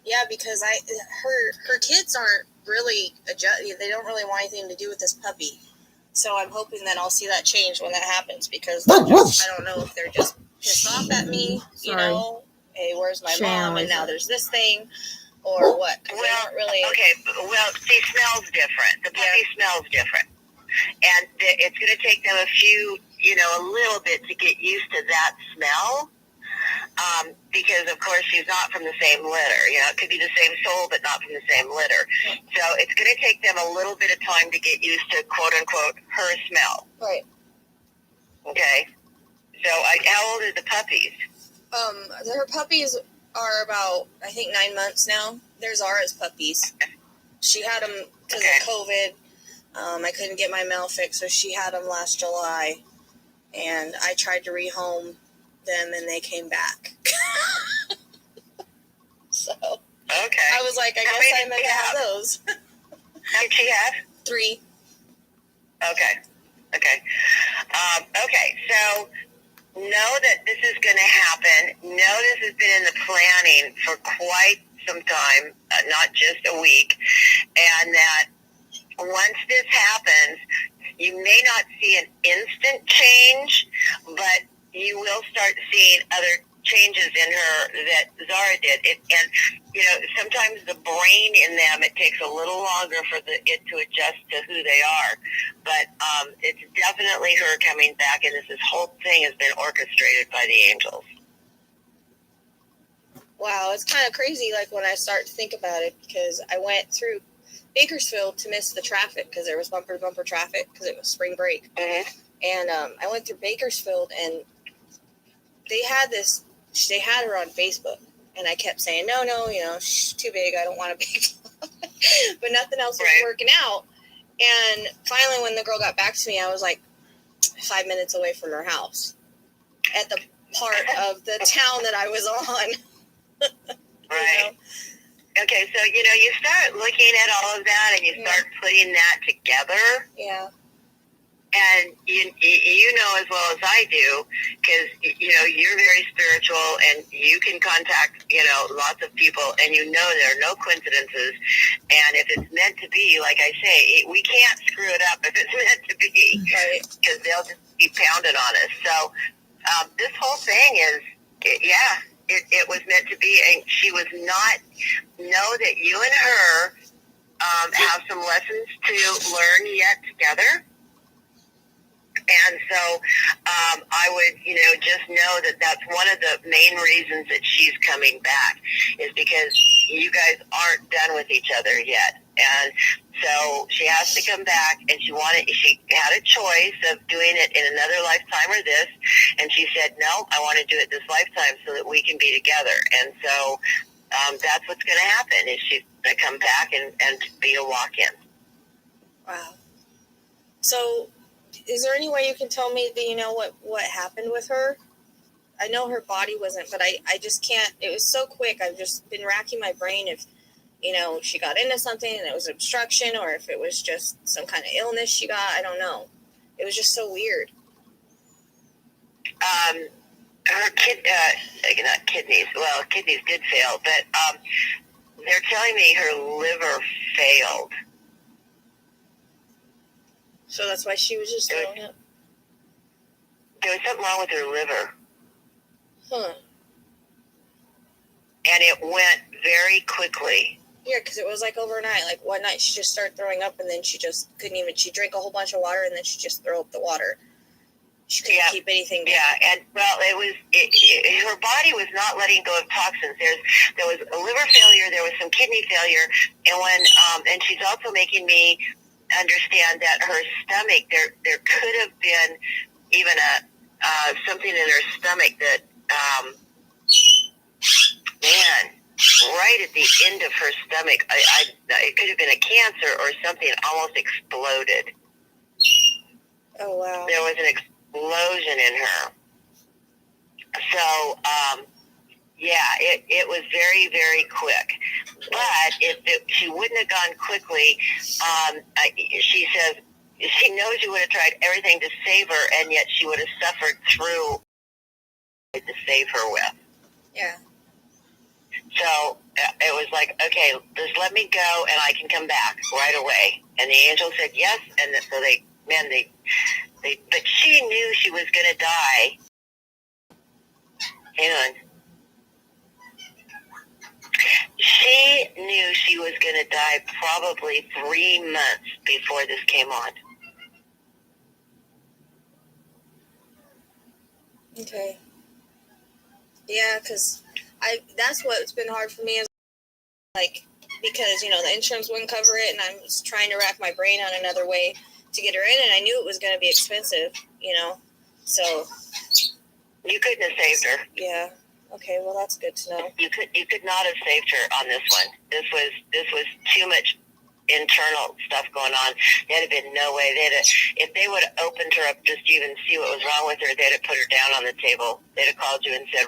[SPEAKER 3] Yeah, because her kids aren't really they don't really want anything to do with this puppy. So I'm hoping that I'll see that change when that happens, because I don't know if they're just pissed off at me, you know, hey, where's my mom, and now there's this thing, or what?
[SPEAKER 2] Well, okay, well, she smells different. The puppy smells different. And it's going to take them a little bit to get used to that smell, because, of course, she's not from the same litter. It could be the same soul, but not from the same litter. So it's going to take them a little bit of time to get used to, quote-unquote, her smell.
[SPEAKER 3] Right.
[SPEAKER 2] Okay. So how old are the puppies?
[SPEAKER 3] Her puppies are about, I think, 9 months now. They're Zara's puppies. She had them because of COVID. I couldn't get my mail fixed, so she had them last July. And I tried to rehome them, and they came back. So
[SPEAKER 2] Okay.
[SPEAKER 3] I was like, I guess I meant to have those.
[SPEAKER 2] How did she have?
[SPEAKER 3] 3.
[SPEAKER 2] Okay. Okay, so know that this is going to happen. Know this has been in the planning for quite some time, not just a week, and that once this happens, you may not see an instant change, but you will start seeing other changes in her that Zara did. And sometimes the brain in them, it takes a little longer for it to adjust to who they are. But it's definitely her coming back, and this whole thing has been orchestrated by the angels.
[SPEAKER 3] Wow, it's kind of crazy, like, when I start to think about it, because I went through Bakersfield to miss the traffic because there was bumper-to-bumper traffic because it was spring break.
[SPEAKER 2] Mm-hmm.
[SPEAKER 3] And I went through Bakersfield, and they had her on Facebook. And I kept saying, no, she's too big. I don't want a big dog. But nothing else was working out. And finally, when the girl got back to me, I was like 5 minutes away from her house at the part of the town that I was on.
[SPEAKER 2] Right. Okay, so, you start looking at all of that, and you start putting that together.
[SPEAKER 3] Yeah.
[SPEAKER 2] And you know as well as I do, because, you're very spiritual, and you can contact, lots of people, and there are no coincidences. And if it's meant to be, like I say, we can't screw it up if it's meant to be, because they'll just be pounding on us. So this whole thing is, it was meant to be, and she was not, know that you and her have some lessons to learn yet together. And so I would, just know that that's one of the main reasons that she's coming back, is because you guys aren't done with each other yet. And so she has to come back, and she had a choice of doing it in another lifetime or this. And she said, no, I want to do it this lifetime so that we can be together. And so that's what's going to happen, is she's going to come back and be a walk-in.
[SPEAKER 3] Wow. So is there any way you can tell me that what happened with her? I know her body wasn't, but I just can't. It was so quick. I've just been racking my brain if she got into something and it was obstruction, or if it was just some kind of illness she got. I don't know. It was just so weird.
[SPEAKER 2] Her not kidneys. Well, kidneys did fail, but they're telling me her liver failed.
[SPEAKER 3] So that's why she was just throwing up?
[SPEAKER 2] There was something wrong with her liver.
[SPEAKER 3] Huh.
[SPEAKER 2] And it went very quickly.
[SPEAKER 3] Yeah, because it was like overnight. Like one night she just started throwing up, and then she just couldn't even, she drank a whole bunch of water, and then she just threw up the water. She couldn't keep anything down.
[SPEAKER 2] Yeah, and well, her body was not letting go of toxins. There was a liver failure, there was some kidney failure, and and she's also making me understand that her stomach, there could have been even something in her stomach that right at the end of her stomach, it could have been a cancer or something, almost exploded.
[SPEAKER 3] Oh wow!
[SPEAKER 2] There was an explosion in her. So it was very, very quick. But if she wouldn't have gone quickly, she says she knows you would have tried everything to save her, and yet she would have suffered through to save her with.
[SPEAKER 3] Yeah.
[SPEAKER 2] So it was like, okay, just let me go, and I can come back right away. And the angel said yes, and so they, but she knew she was going to die. Hang on. She knew she was going to die probably 3 months before this came on.
[SPEAKER 3] Okay. Yeah, because that's what's been hard for me, is like, because the insurance wouldn't cover it, and I'm just trying to rack my brain on another way to get her in, and I knew it was going to be expensive, so
[SPEAKER 2] you couldn't have saved her.
[SPEAKER 3] Yeah. Okay, well that's good to know.
[SPEAKER 2] You could not have saved her on this one. This was too much. internal stuff going on. There'd have been no way. If they would have opened her up just to even see what was wrong with her, they'd have put her down on the table. They'd have called you and said,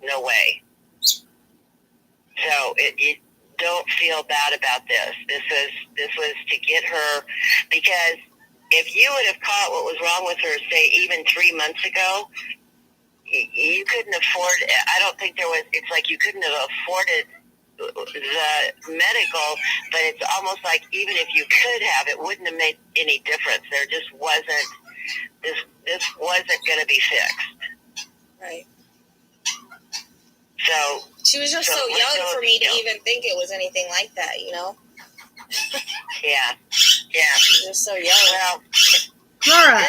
[SPEAKER 2] no way. So you don't feel bad about this. This was to get her, because if you would have caught what was wrong with her, say, even 3 months ago, you couldn't afford, I don't think there was, it's like you couldn't have afforded the medical, but it's almost like even if you could have, it wouldn't have made any difference. There just wasn't, this wasn't going to be fixed.
[SPEAKER 3] Right.
[SPEAKER 2] So
[SPEAKER 3] she was just so young for me to even think it was anything like that, you know?
[SPEAKER 2] Yeah.
[SPEAKER 3] She was just so young.
[SPEAKER 2] Well,
[SPEAKER 1] Zara.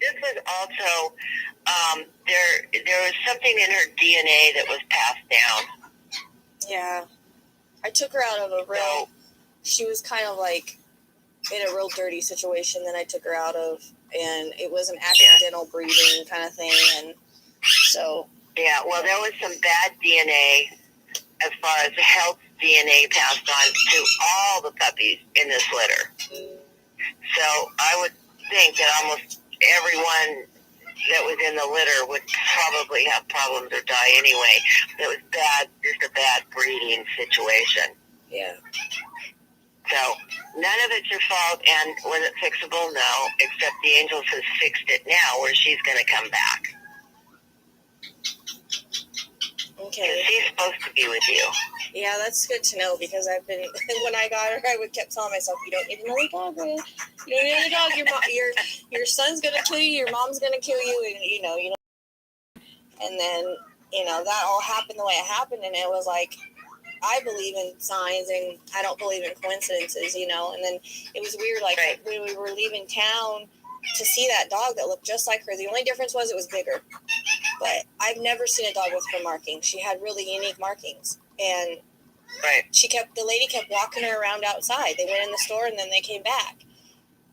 [SPEAKER 2] This was also, there was something in her DNA that was passed down.
[SPEAKER 3] Yeah. I took her out of a real, she was kind of like in a real dirty situation that I took her out of, and it was an accidental breeding kind of thing, and so. Yeah, well, there was some bad DNA as far as health DNA passed on to all the puppies in this litter. So I would think that almost everyone that was in the litter would probably have problems or die anyway. It was bad, just a bad breeding situation. Yeah. So none of it's your fault, and was it fixable? No, except the Angels has fixed it now where she's going to come back. Okay. She's supposed to be with you. Yeah, that's good to know, because I've been, when I got her, I would kept telling myself, you don't need another dog, man. You don't need another dog. Your son's going to kill you, your mom's going to kill you, and you know. And then, that all happened the way it happened, and it was like, I believe in signs, and I don't believe in coincidences, and then it was weird, like, when we were leaving town to see that dog that looked just like her. The only difference was it was bigger. But I've never seen a dog with her markings. She had really unique markings. And the lady kept walking her around outside. They went in the store and then they came back.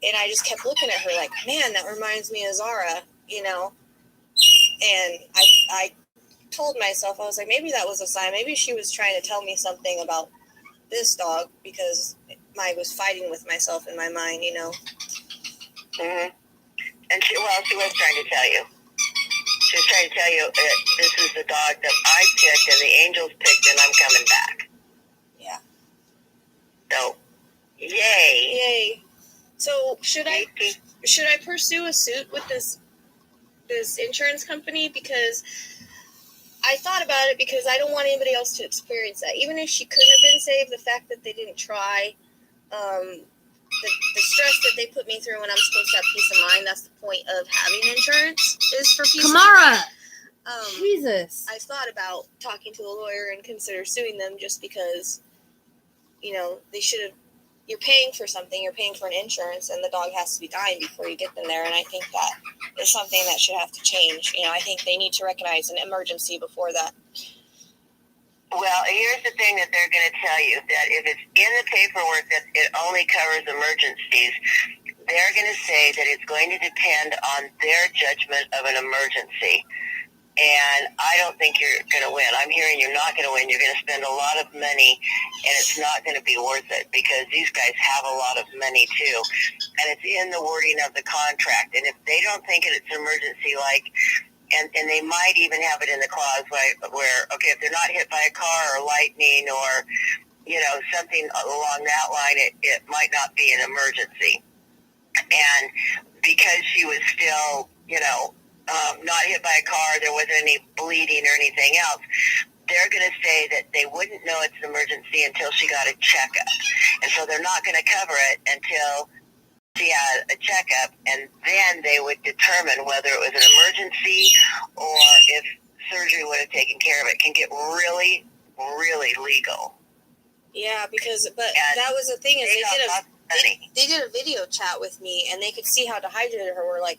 [SPEAKER 3] And I just kept looking at her like, man, that reminds me of Zara, And I told myself, I was like, maybe that was a sign. Maybe she was trying to tell me something about this dog, because I was fighting with myself in my mind, Mm-hmm. And she was trying to tell you. She was trying to tell you that this is the dog that I picked and the Angels picked, and I'm coming back. Yeah. So, yay. So should I pursue a suit with this insurance company? Because I thought about it, because I don't want anybody else to experience that. Even if she couldn't have been saved, the fact that they didn't try, the stress that they put me through when I'm supposed to have peace of mind, that's the point of having insurance, is for peace
[SPEAKER 1] Kamara.
[SPEAKER 3] of mind.
[SPEAKER 1] Jesus.
[SPEAKER 3] I thought about talking to a lawyer and consider suing them, just because, they should have, you're paying for something, you're paying for an insurance, and the dog has to be dying before you get them there, and I think that is something that should have to change. I think they need to recognize an emergency before that. Well, here's the thing that they're going to tell you, that if it's in the paperwork that it only covers emergencies, they're going to say that it's going to depend on their judgment of an emergency. And I don't think you're going to win. I'm hearing you're not going to win. You're going to spend a lot of money, and it's not going to be worth it, because these guys have a lot of money too. And it's in the wording of the contract. And if they don't think it's an emergency, and they might even have it in the clause where, okay, if they're not hit by a car or lightning or, something along that line, it might not be an emergency. And because she was still, not hit by a car, there wasn't any bleeding or anything else, they're going to say that they wouldn't know it's an emergency until she got a checkup. And so they're not going to cover it until she had a checkup, and then they would determine whether it was an emergency or if surgery would have taken care of it. It can get really, really legal. Yeah, that was the thing, is they did a video chat with me, and they could see how dehydrated her was.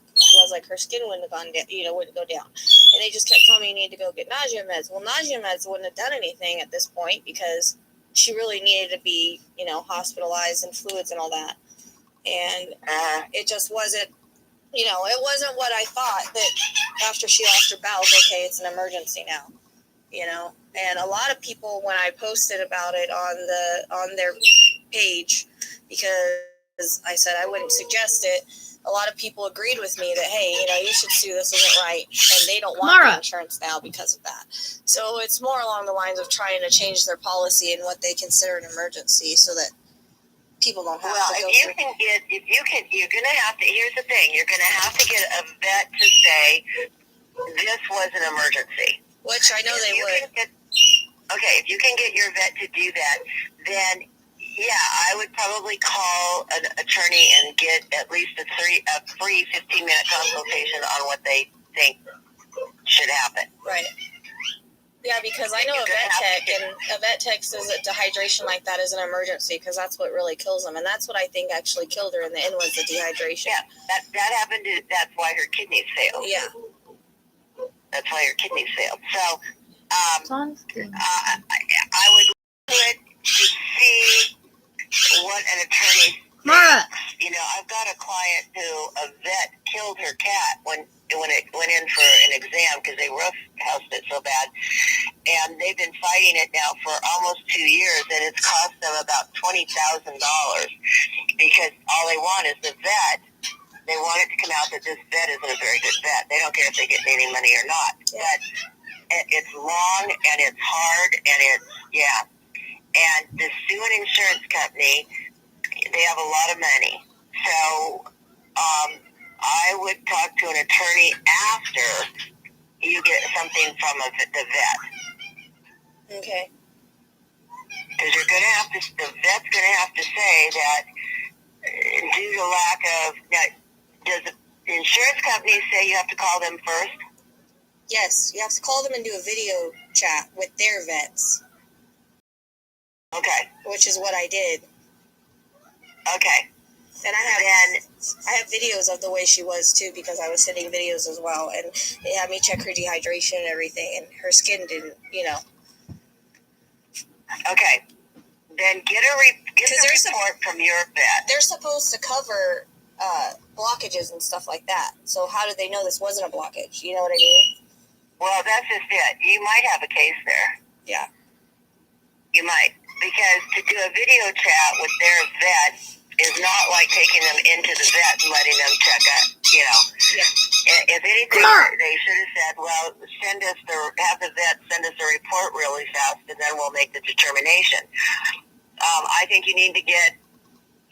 [SPEAKER 3] Her skin wouldn't have gone down, wouldn't go down. And they just kept telling me you need to go get nausea meds. Well, nausea meds wouldn't have done anything at this point, because she really needed to be, hospitalized and fluids and all that. And it just wasn't, it wasn't what I thought, that after she lost her bowels, okay, it's an emergency now, And a lot of people, when I posted about it on their page because I said I wouldn't suggest it. A lot of people agreed with me that, hey, you should sue, this isn't right, and they don't want the insurance now because of that. So it's more along the lines of trying to change their policy and what they consider an emergency so that people don't have to go
[SPEAKER 2] you're going to have to, here's the thing, you're going to have to get a vet to say this was an emergency.
[SPEAKER 3] Which I know they would.
[SPEAKER 2] If you can get your vet to do that, then I would probably call an attorney and get at least a free 15-minute consultation on what they think should happen.
[SPEAKER 3] Right. Yeah, because I know a vet tech says that dehydration like that is an emergency because that's what really kills them, and that's what I think actually killed her in the end was the dehydration.
[SPEAKER 2] Yeah, that happened. That's why her kidneys failed.
[SPEAKER 3] Yeah.
[SPEAKER 2] That's why her kidneys failed. So, I would look at to see what an attorney thinks. I've got a client who a vet killed her cat when it went in for an exam because they roof housed it so bad, and they've been fighting it now for almost 2 years, and it's cost them about $20,000 because all they want is the vet. They want it to come out that this vet isn't a very good vet. They don't care if they get any money or not. Yeah. But it's long and it's hard and and the sue an insurance company, they have a lot of money. So I would talk to an attorney after you get something from the vet.
[SPEAKER 3] Okay.
[SPEAKER 2] Because you're going to have to, the vet's going to have to say that due to lack of, now, does the insurance company say you have to call them first?
[SPEAKER 3] Yes, you have to call them and do a video chat with their vets.
[SPEAKER 2] Okay.
[SPEAKER 3] Which is what I did.
[SPEAKER 2] Okay.
[SPEAKER 3] And I have videos of the way she was too because I was sending videos as well, and they had me check her dehydration and everything, and her skin didn't,
[SPEAKER 2] Okay. Then get a report from your vet.
[SPEAKER 3] They're supposed to cover blockages and stuff like that. So how did they know this wasn't a blockage? You know what I mean?
[SPEAKER 2] Well, that's just it. You might have a case there.
[SPEAKER 3] Yeah.
[SPEAKER 2] You might. Because to do a video chat with their vet is not like taking them into the vet and letting them check out,
[SPEAKER 3] Yeah.
[SPEAKER 2] If anything, they should have said, well, have the vet send us a report really fast, and then we'll make the determination. I think you need to get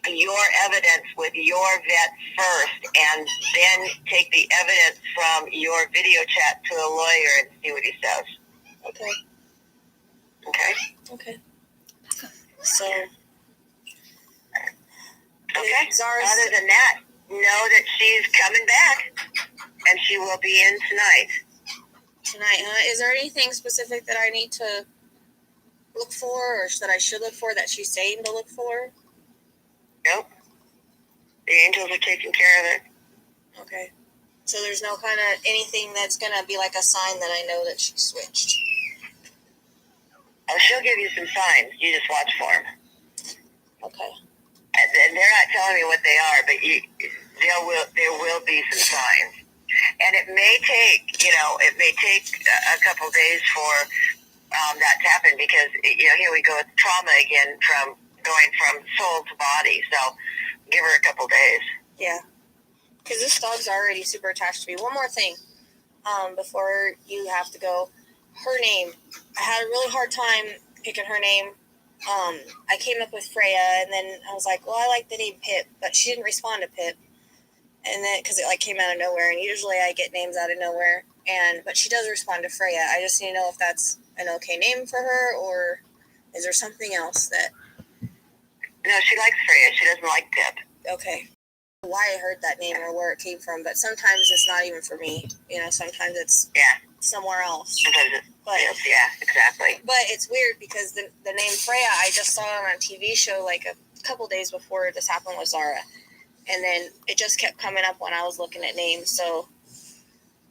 [SPEAKER 2] your evidence with your vet first, and then take the evidence from your video chat to a lawyer and see what he says.
[SPEAKER 3] Okay.
[SPEAKER 2] Okay?
[SPEAKER 3] Okay. So,
[SPEAKER 2] okay. Other than that, know that she's coming back, and she will be in tonight.
[SPEAKER 3] Tonight, huh? Is there anything specific that I need to look for, or that I should look for, that she's saying to look for?
[SPEAKER 2] Nope. The angels are taking care of it.
[SPEAKER 3] Okay. So there's no kind of anything that's going to be like a sign that I know that she switched?
[SPEAKER 2] Oh, she'll give you some signs. You just watch for them.
[SPEAKER 3] Okay.
[SPEAKER 2] And they're not telling me what they are, but there will be some signs. And it may take, a couple days for that to happen because, here we go with trauma again from going from soul to body. So give her a couple days.
[SPEAKER 3] Yeah. Because this dog's already super attached to me. One more thing before you have to go. Her name. I had a really hard time picking her name. I came up with Freya, and then I was like, well, I like the name Pip, but she didn't respond to Pip. And then, because it came out of nowhere, and usually I get names out of nowhere, but she does respond to Freya. I just need to know if that's an okay name for her, or is there something else that...
[SPEAKER 2] No, she likes Freya. She doesn't like Pip.
[SPEAKER 3] Okay. Why I heard that name or where it came from, but sometimes it's not even for me. Sometimes it's somewhere else.
[SPEAKER 2] Sometimes it's, exactly.
[SPEAKER 3] But it's weird because the name Freya, I just saw it on a TV show like a couple days before this happened with Zara. And then it just kept coming up when I was looking at names. So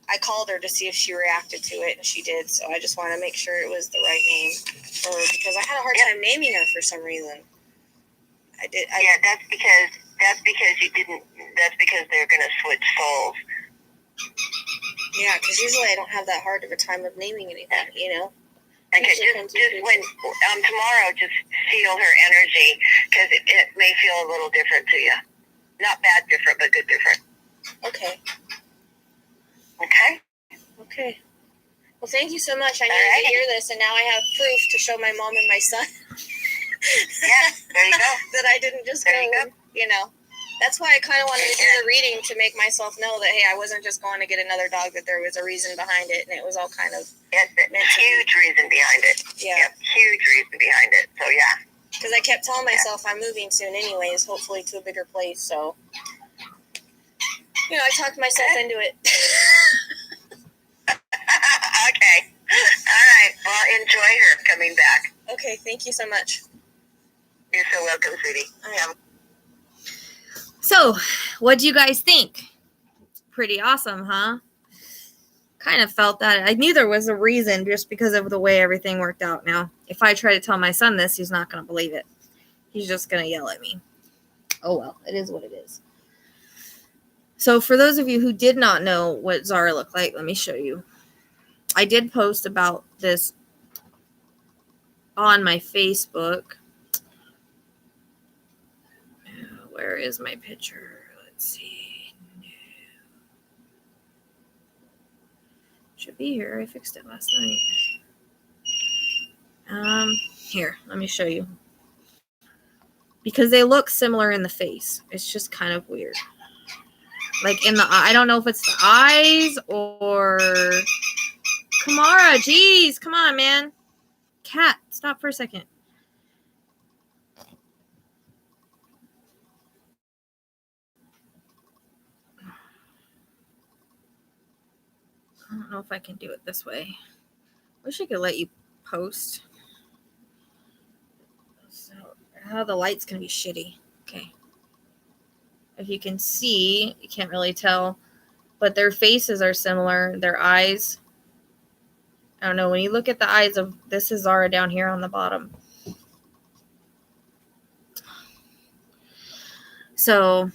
[SPEAKER 3] I called her to see if she reacted to it, and she did. So I just wanted to make sure it was the right name for her because I had a hard time naming her for some reason.
[SPEAKER 2] That's because they're going to switch souls.
[SPEAKER 3] Yeah, because usually I don't have that hard of a time of naming anything,
[SPEAKER 2] Okay, just when tomorrow, just feel her energy because it may feel a little different to you. Not bad different, but good different.
[SPEAKER 3] Okay.
[SPEAKER 2] Okay?
[SPEAKER 3] Okay. Well, thank you so much. I needed to hear this, and now I have proof to show my mom and my son.
[SPEAKER 2] Yeah, there you go.
[SPEAKER 3] That I didn't just go, That's why I kind of wanted to do the reading, to make myself know that, hey, I wasn't just going to get another dog, that there was a reason behind it, and it was all kind of...
[SPEAKER 2] Yes, huge reason behind it.
[SPEAKER 3] Yeah.
[SPEAKER 2] Yep, huge reason behind it. So, yeah.
[SPEAKER 3] Because I kept telling myself I'm moving soon anyways, hopefully to a bigger place, so... I talked myself into it.
[SPEAKER 2] Okay. All right. Well, enjoy her coming back.
[SPEAKER 3] Okay, thank you so much.
[SPEAKER 2] You're so welcome, sweetie.
[SPEAKER 1] So, what do you guys think? Pretty awesome, huh? Kind of felt that. I knew there was a reason just because of the way everything worked out. Now, if I try to tell my son this, he's not going to believe it. He's just going to yell at me. Oh, well, it is what it is. So, for those of you who did not know what Zara looked like, let me show you. I did post about this on my Facebook. Where is my picture? Let's see. Should be here. I fixed it last night. Here, let me show you. Because they look similar in the face. It's just kind of weird. Like in the eye. I don't know if it's the eyes or... Kamara, jeez. Come on, man. Cat, stop for a second. I don't know if I can do it this way. Wish I could let you post. So, the light's going to be shitty. Okay. If you can see, you can't really tell, but their faces are similar. Their eyes. I don't know. When you look at the eyes of, this is Zara down here on the bottom. So,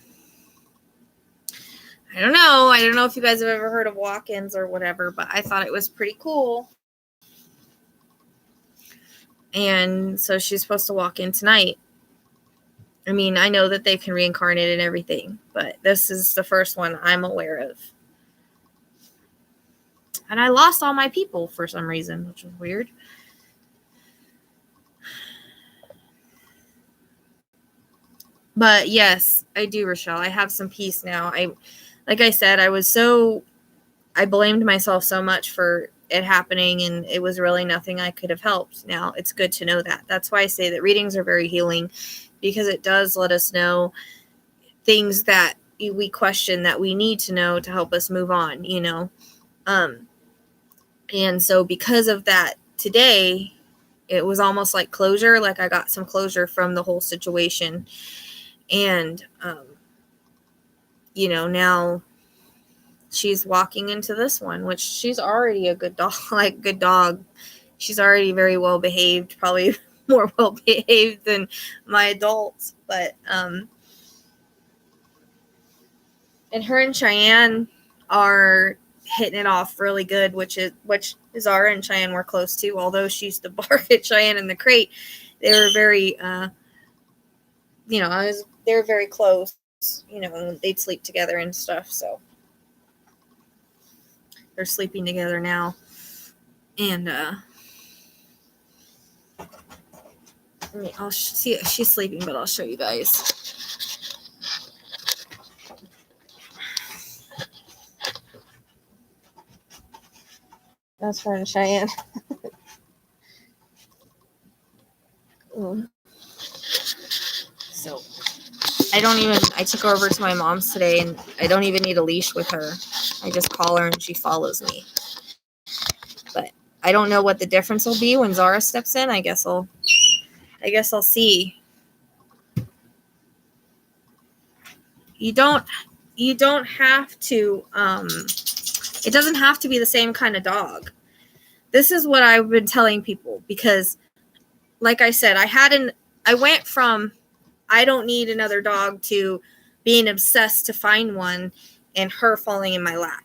[SPEAKER 1] I don't know. I don't know if you guys have ever heard of walk-ins or whatever, but I thought it was pretty cool. And so she's supposed to walk in tonight. I mean, I know that they can reincarnate and everything, but this is the first one I'm aware of. And I lost all my people for some reason, which was weird. But yes, I do, Rochelle. I have some peace now. Like I said, I blamed myself so much for it happening, and it was really nothing I could have helped. Now, it's good to know that. That's why I say that readings are very healing, because it does let us know things that we question that we need to know to help us move on, And so because of that, today, it was almost like closure. Like I got some closure from the whole situation. And, now she's walking into this one, which she's already a good dog, She's already very well behaved, probably more well behaved than my adults. But, and her and Cheyenne are hitting it off really good, which Zara and Cheyenne were close to. Although she used to bark at Cheyenne in the crate, they were very, they were very close. They'd sleep together and stuff. So they're sleeping together now, and I'll see. She's sleeping, but I'll show you guys. That's her and Cheyenne. So I took her over to my mom's today, and I don't even need a leash with her. I just call her and she follows me. But I don't know what the difference will be when Zara steps in. I guess I'll see. You don't have to, it doesn't have to be the same kind of dog. This is what I've been telling people, because like I said, I went from I don't need another dog to being obsessed to find one and her falling in my lap.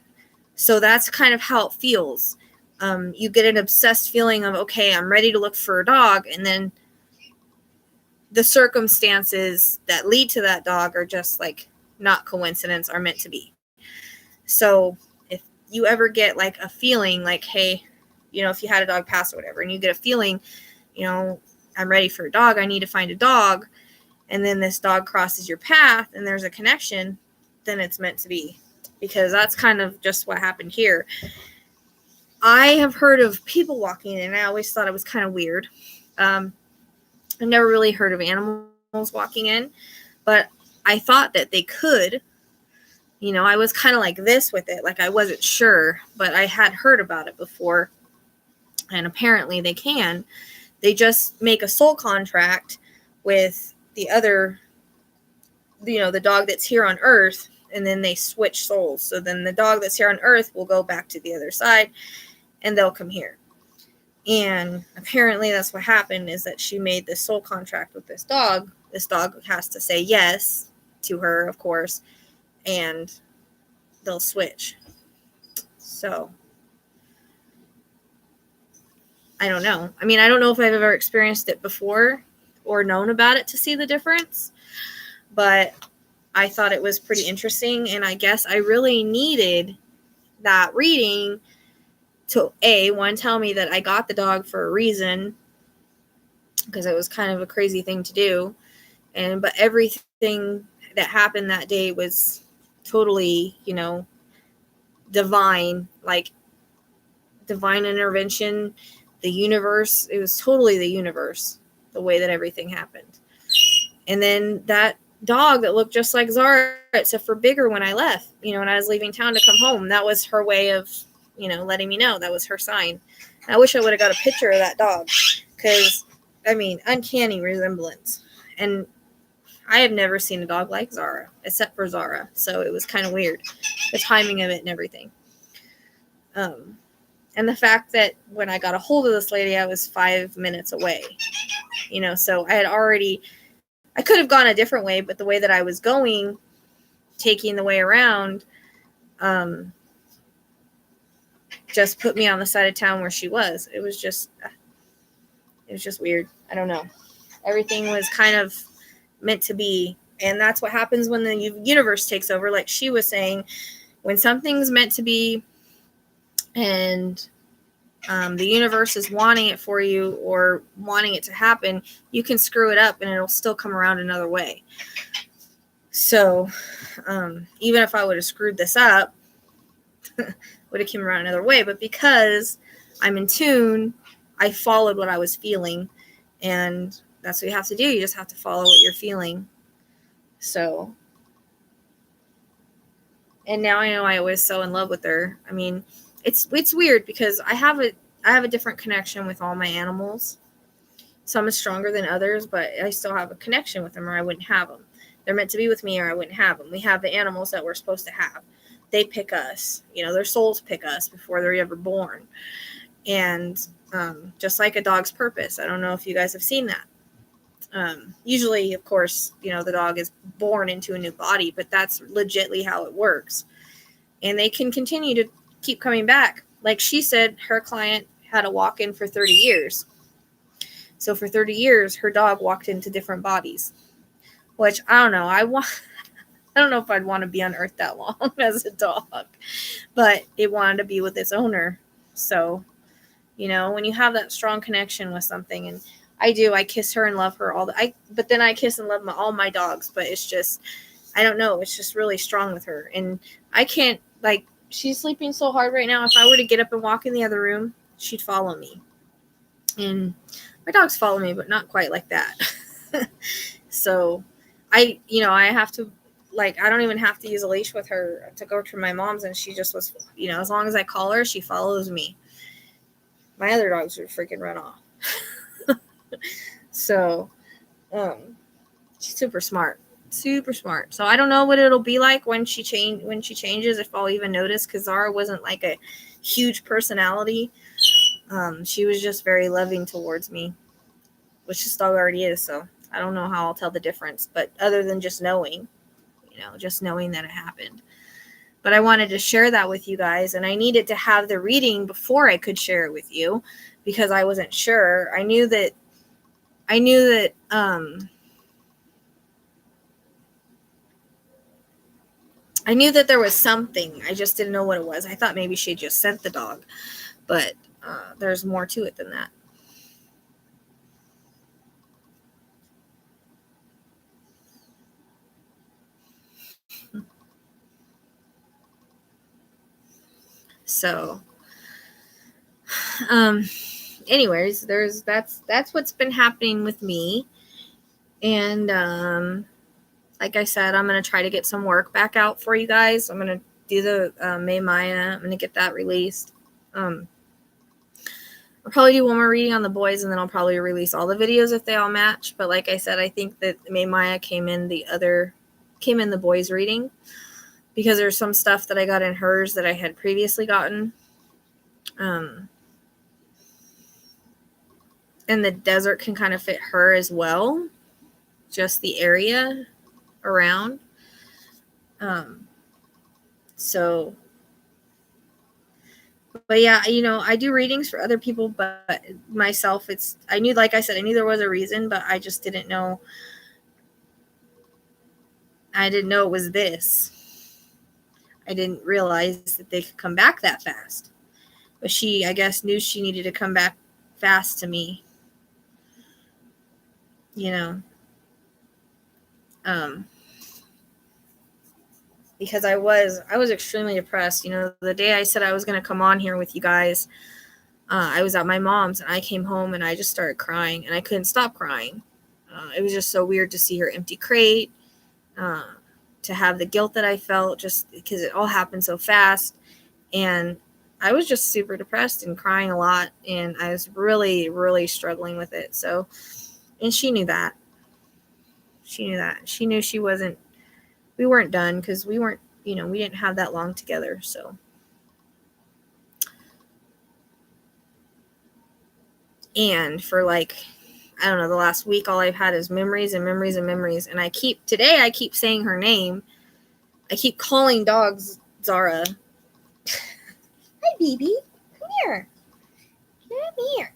[SPEAKER 1] So that's kind of how it feels. You get an obsessed feeling of, okay, I'm ready to look for a dog. And then the circumstances that lead to that dog are just like not coincidence, are meant to be. So if you ever get like a feeling like, hey, you know, if you had a dog pass or whatever, and you get a feeling, you know, I'm ready for a dog, I need to find a dog, and then this dog crosses your path and there's a connection, then it's meant to be. Because that's kind of just what happened here. I have heard of people walking in, and I always thought it was kind of weird. I never really heard of animals walking in, but I thought that they could. You know, I was kind of like this with it, like I wasn't sure, but I had heard about it before, and apparently they can. They just make a soul contract with the other, you know, the dog that's here on Earth, and then they switch souls. So then the dog that's here on Earth will go back to the other side, and they'll come here. And apparently that's what happened, is that she made this soul contract with this dog. This dog has to say yes to her, of course, and they'll switch. So I don't know. I mean, I don't know if I've ever experienced it before or known about it to see the difference, but I thought it was pretty interesting, and I guess I really needed that reading to one, tell me that I got the dog for a reason, because it was kind of a crazy thing to do, but everything that happened that day was totally, you know, divine, like divine intervention, the universe. It was totally the universe, the way that everything happened. And then that dog that looked just like Zara, except for bigger, when I left, you know, when I was leaving town to come home, that was her way of, you know, letting me know. That was her sign. I wish I would have got a picture of that dog, because, I mean, uncanny resemblance. And I have never seen a dog like Zara, except for Zara. So it was kind of weird, the timing of it and everything. And the fact that when I got a hold of this lady, I was 5 minutes away, you know, so I could have gone a different way, but the way that I was going, taking the way around, just put me on the side of town where she was. It was just weird. I don't know. Everything was kind of meant to be. And that's what happens when the universe takes over. Like she was saying, when something's meant to be and the universe is wanting it for you or wanting it to happen, you can screw it up and it'll still come around another way. So even if I would have screwed this up, would have come around another way. But because I'm in tune, I followed what I was feeling. And that's what you have to do. You just have to follow what you're feeling. So, and now I know I was so in love with her. I mean, it's weird because I have a different connection with all my animals. Some is stronger than others, but I still have a connection with them, or I wouldn't have them. They're meant to be with me, or I wouldn't have them. We have the animals that we're supposed to have. They pick us. You know, their souls pick us before they're ever born. And just like a dog's purpose. I don't know if you guys have seen that. Usually, of course, you know, the dog is born into a new body, but that's legitly how it works. And they can continue to keep coming back. Like she said, her client had a walk-in for 30 years. So for 30 years, her dog walked into different bodies, which I don't know. I don't know if I'd want to be on Earth that long as a dog, but it wanted to be with its owner. So, you know, when you have that strong connection with something, and I kiss her and love her but then I kiss and love all my dogs, but it's just, I don't know. It's just really strong with her. And I can't, like, she's sleeping so hard right now. If I were to get up and walk in the other room, she'd follow me. And my dogs follow me, but not quite like that. So I have to, like, I don't even have to use a leash with her to go to my mom's, and she just was, you know, as long as I call her, she follows me. My other dogs would freaking run off. So, she's super smart. So I don't know what it'll be like when she changes, if I'll even notice, because Zara wasn't like a huge personality. She was just very loving towards me, which this dog already is. So I don't know how I'll tell the difference, but other than just knowing that it happened. But I wanted to share that with you guys, and I needed to have the reading before I could share it with you, because I wasn't sure. I knew that I knew that there was something. I just didn't know what it was. I thought maybe she just sent the dog, but there's more to it than that. So, anyways, that's what's been happening with me, and like I said, I'm gonna try to get some work back out for you guys. I'm gonna do the May Maya. I'm gonna get that released. I'll probably do one more reading on the boys, and then I'll probably release all the videos if they all match. But like I said, I think that May Maya came in the boys reading, because there's some stuff that I got in hers that I had previously gotten. And the desert can kind of fit her as well, just the area around. So, but yeah, I do readings for other people, but myself, I knew, like I said, I knew there was a reason, but I just didn't know. I didn't know it was this. I didn't realize that they could come back that fast. But she, I guess, knew she needed to come back fast to me. Because I was extremely depressed. The day I said I was going to come on here with you guys, I was at my mom's, and I came home and I just started crying, and I couldn't stop crying. It was just so weird to see her empty crate, to have the guilt that I felt just because it all happened so fast. And I was just super depressed and crying a lot, and I was really, really struggling with it. So, and she knew that. She knew we weren't done, because we weren't, we didn't have that long together. So, and for I don't know, the last week, all I've had is memories and memories and memories. And I keep saying her name. I keep calling dogs Zara. Hi, baby. Come here. Come here.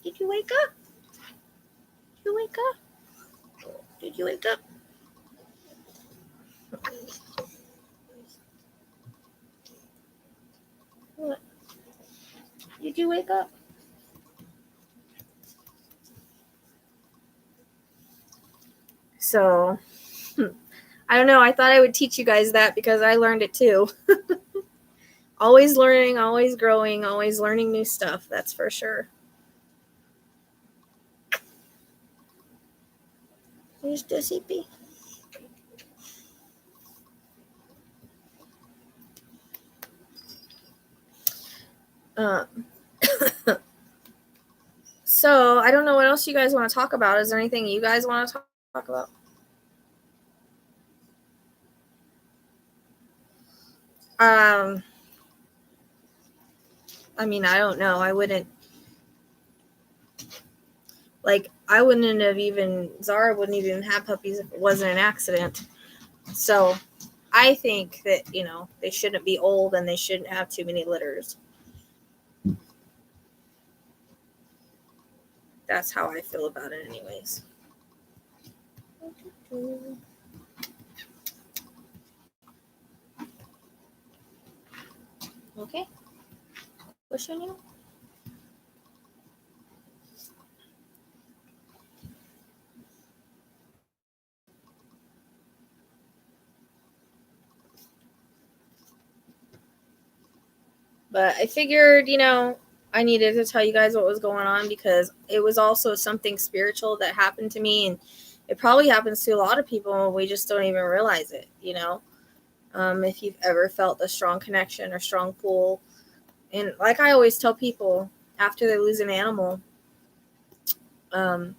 [SPEAKER 1] Did you wake up? Did you wake up? Did you wake up? What? Did you wake up? So, I don't know. I thought I would teach you guys that, because I learned it too. Always learning, always growing, always learning new stuff. That's for sure. Here's Josepe. So, I don't know what else you guys want to talk about. Is there anything you guys want to talk about? I mean, I don't know. I wouldn't have even, Zara wouldn't even have puppies if it wasn't an accident. So I think that, they shouldn't be old, and they shouldn't have too many litters. That's how I feel about it anyways. Okay. What's your name? But I figured, I needed to tell you guys what was going on, because it was also something spiritual that happened to me, and it probably happens to a lot of people, and we just don't even realize it, if you've ever felt a strong connection or strong pull. And like I always tell people after they lose an animal, that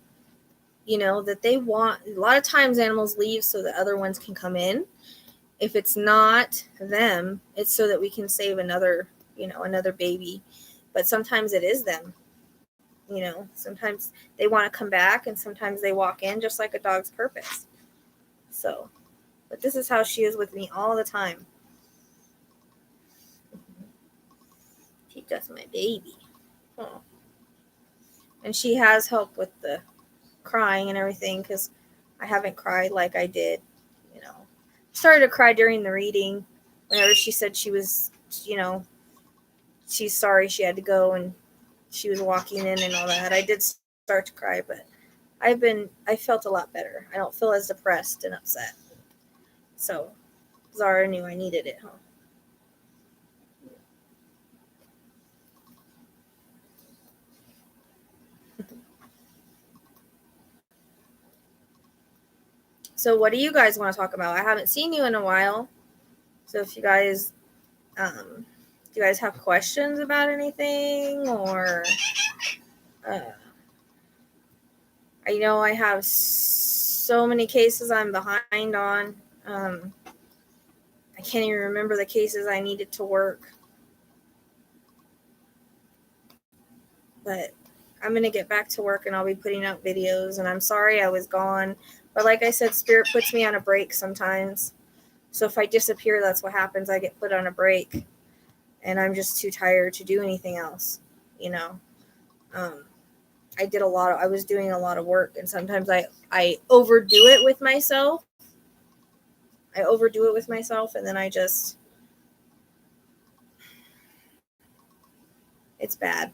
[SPEAKER 1] they want, a lot of times animals leave so that other ones can come in. If it's not them, it's so that we can save another baby. But sometimes it is them. Sometimes they want to come back, and sometimes they walk in, just like a dog's purpose. So, but this is how she is with me all the time. She's just my baby. Oh. And she has helped with the crying and everything, because I haven't cried like I did, started to cry during the reading whenever she said she was, she's sorry she had to go and she was walking in and all that. I did start to cry, but I felt a lot better. I don't feel as depressed and upset. So Zara knew I needed it, huh? So what do you guys want to talk about? I haven't seen you in a while. So if you guys do you guys have questions about anything, or I know I have so many cases I'm behind on. I can't even remember the cases I needed to work. But I'm going to get back to work and I'll be putting out videos. And I'm sorry I was gone. But like I said, Spirit puts me on a break sometimes. So if I disappear, that's what happens. I get put on a break. And I'm just too tired to do anything else, you know. I was doing a lot of work. And sometimes I overdo it with myself. And then it's bad,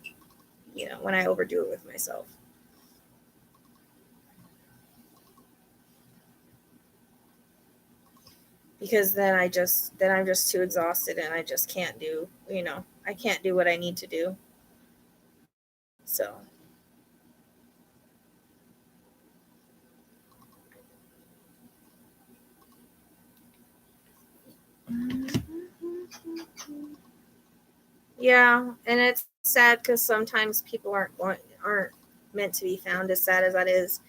[SPEAKER 1] when I overdo it with myself. Because then I'm just too exhausted and I just can't do, I can't do what I need to do. So yeah, and it's sad because sometimes people aren't meant to be found, as sad as that is,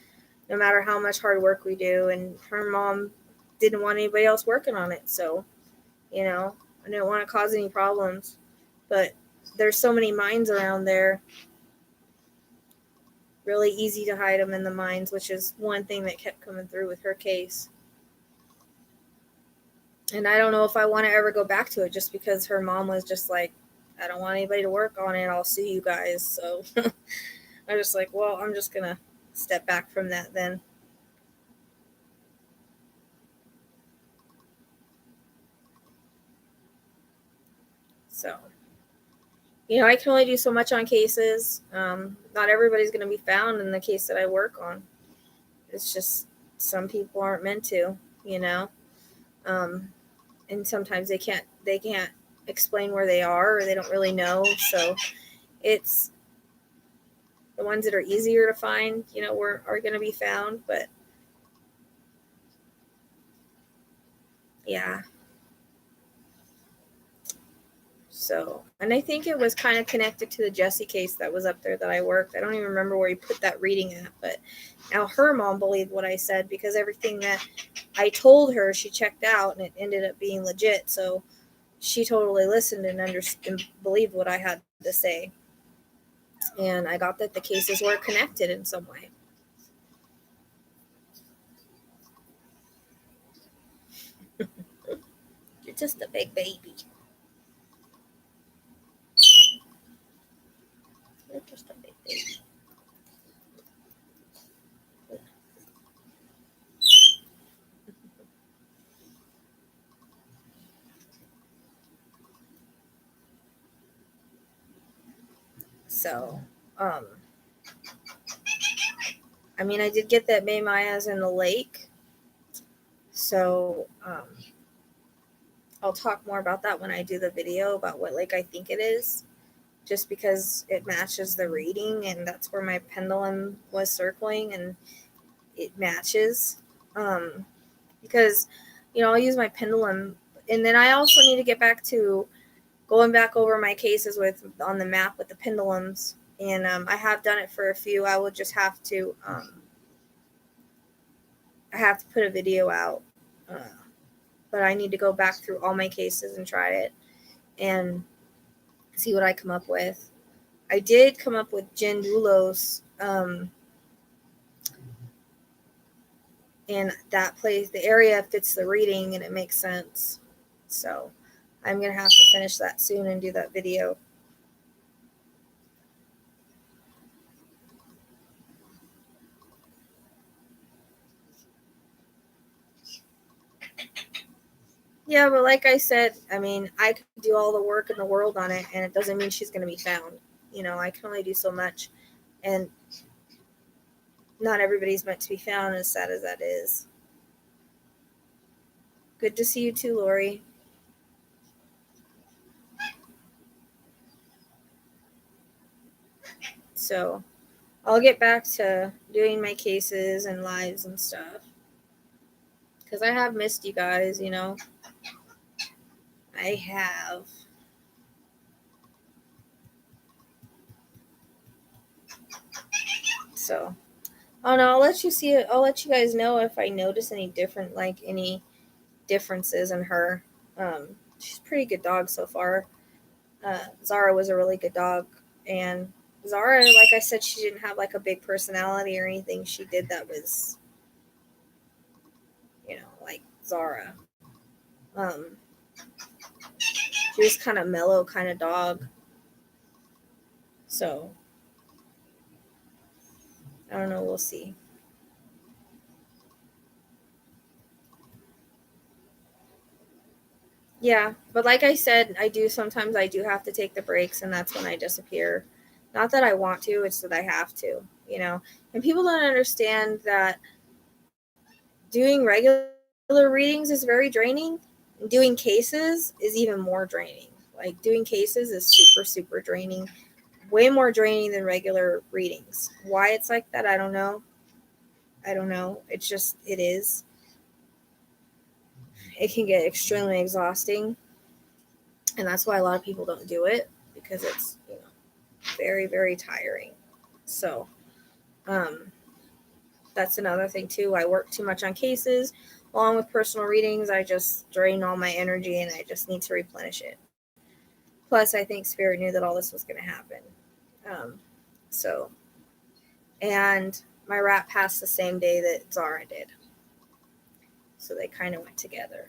[SPEAKER 1] no matter how much hard work we do. And her mom didn't want anybody else working on it, so I didn't want to cause any problems. But there's so many mines around there, really easy to hide them in the mines, which is one thing that kept coming through with her case. And I don't know if I want to ever go back to it, just because her mom was just like, I don't want anybody to work on it, I'll sue you guys. So I'm just like, well, I'm just gonna step back from that then. So I can only do so much on cases. Not everybody's going to be found in the case that I work on. It's just some people aren't meant to, and sometimes they can't explain where they are, or they don't really know. So it's the ones that are easier to find, are going to be found. But yeah. So, and I think it was kind of connected to the Jesse case that was up there that I worked. I don't even remember where he put that reading at, but now her mom believed what I said, because everything that I told her, she checked out, and it ended up being legit. So she totally listened and understood and believed what I had to say. And I got that the cases were connected in some way. You're just a big baby. You're just a big baby. So, I mean, I did get that May Maya's in the lake. So, I'll talk more about that when I do the video about what lake I think it is, just because it matches the reading, and that's where my pendulum was circling, and it matches. Because, I'll use my pendulum, and then I also need to get back to going back over my cases on the map with the pendulums, and I have done it for a few. I will just have to put a video out, but I need to go back through all my cases and try it and see what I come up with. I did come up with Jen Dulos, and that place, the area fits the reading and it makes sense. So I'm going to have to finish that soon and do that video. Yeah, but like I said, I mean, I could do all the work in the world on it, and it doesn't mean she's going to be found. You know, I can only do so much, and not everybody's meant to be found, as sad as that is. Good to see you too, Lori. So, I'll get back to doing my cases and lives and stuff. Because I have missed you guys, you know. I have. So, I don't know. I'll let you see it. I'll let you guys know if I notice any different, like any differences in her. She's a pretty good dog so far. Zara was a really good dog, and Zara, like I said, she didn't have like a big personality or anything. She did that was, you know, like Zara. Um, she was kind of mellow, kind of dog. So I don't know. We'll see. Yeah, but like I said, I do have to take the breaks, and that's when I disappear. Not that I want to, it's that I have to, you know. And people don't understand that doing regular readings is very draining. Doing cases is even more draining. Like doing cases is super, super draining. Way more draining than regular readings. Why it's like that, I don't know. I don't know. It's just, it is. It can get extremely exhausting. And that's why a lot of people don't do it, because it's, you know, very, very tiring. So, um, that's another thing too. I work too much on cases. Along with personal readings, I just drain all my energy and I just need to replenish it. Plus, I think Spirit knew that all this was going to happen. Um, so, and my rat passed the same day that Zara did. So they kind of went together.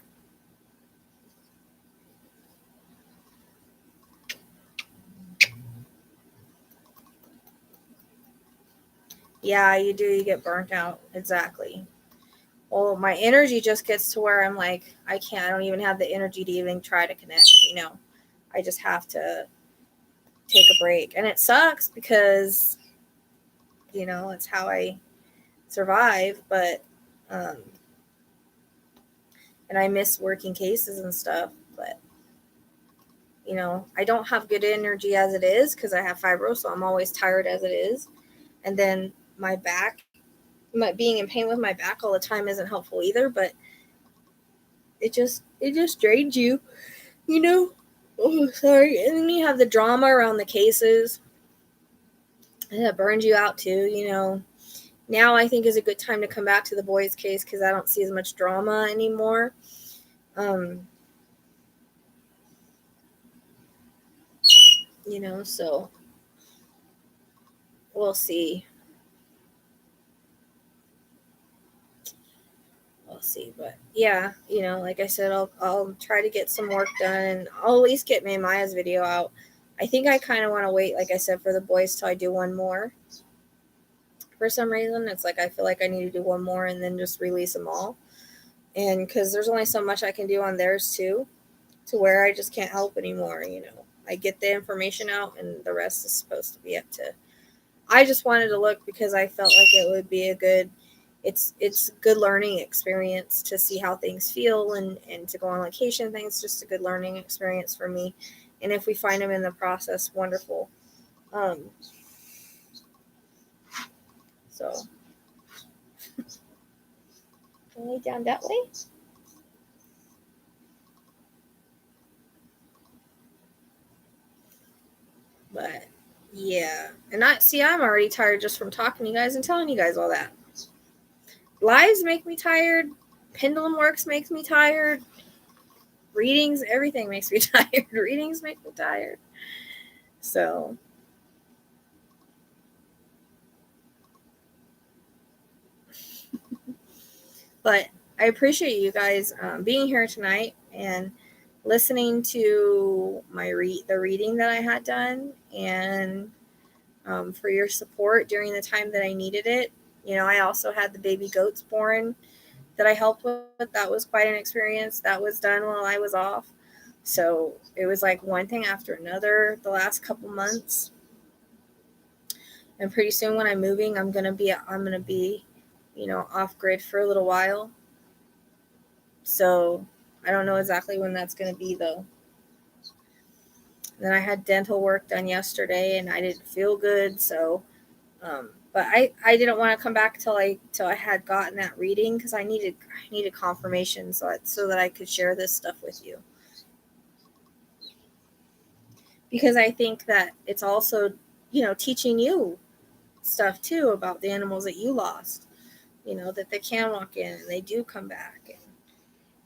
[SPEAKER 1] Yeah, you do. You get burnt out. Exactly. Well, my energy just gets to where I'm like, I can't, I don't even have the energy to even try to connect, you know. I just have to take a break. And it sucks because, you know, it's how I survive, but, um, and I miss working cases and stuff, but, you know, I don't have good energy as it is because I have fibro, so I'm always tired as it is. And then my back, being in pain with my back all the time isn't helpful either, but it just drains you, you know. Oh, sorry. And then you have the drama around the cases, and that burns you out too, you know. Now I think is a good time to come back to the boys' case because I don't see as much drama anymore. You know, so we'll see. We'll see. But yeah, you know, like I said, I'll try to get some work done, and I'll at least get May Maya's video out. I think I kind of want to wait, like I said, for the boys till I do one more. For some reason, it's like I feel like I need to do one more and then just release them all. And because there's only so much I can do on theirs too, to where I just can't help anymore. You know, I get the information out, and the rest is supposed to be up to. I just wanted to look because I felt like it would be a good. It's a good learning experience to see how things feel and to go on location things. Just a good learning experience for me. And if we find them in the process, wonderful. Um, so, lay down that way. But yeah, and I'm already tired just from talking to you guys and telling you guys all that. Lives make me tired. Pendulum works makes me tired. Readings, everything makes me tired. Readings make me tired. So, but I appreciate you guys being here tonight and listening to the reading that I had done, and for your support during the time that I needed it. You know, I also had the baby goats born that I helped with, that was quite an experience. That was done while I was off. So it was like one thing after another the last couple months. And pretty soon when I'm moving, I'm gonna be, off grid for a little while. So I don't know exactly when that's gonna be though. Then I had dental work done yesterday, and I didn't feel good. So, but I didn't want to come back till I had gotten that reading, because I needed confirmation so that I could share this stuff with you. Because I think that it's also, teaching you stuff too about the animals that you lost. That they can walk in and they do come back. And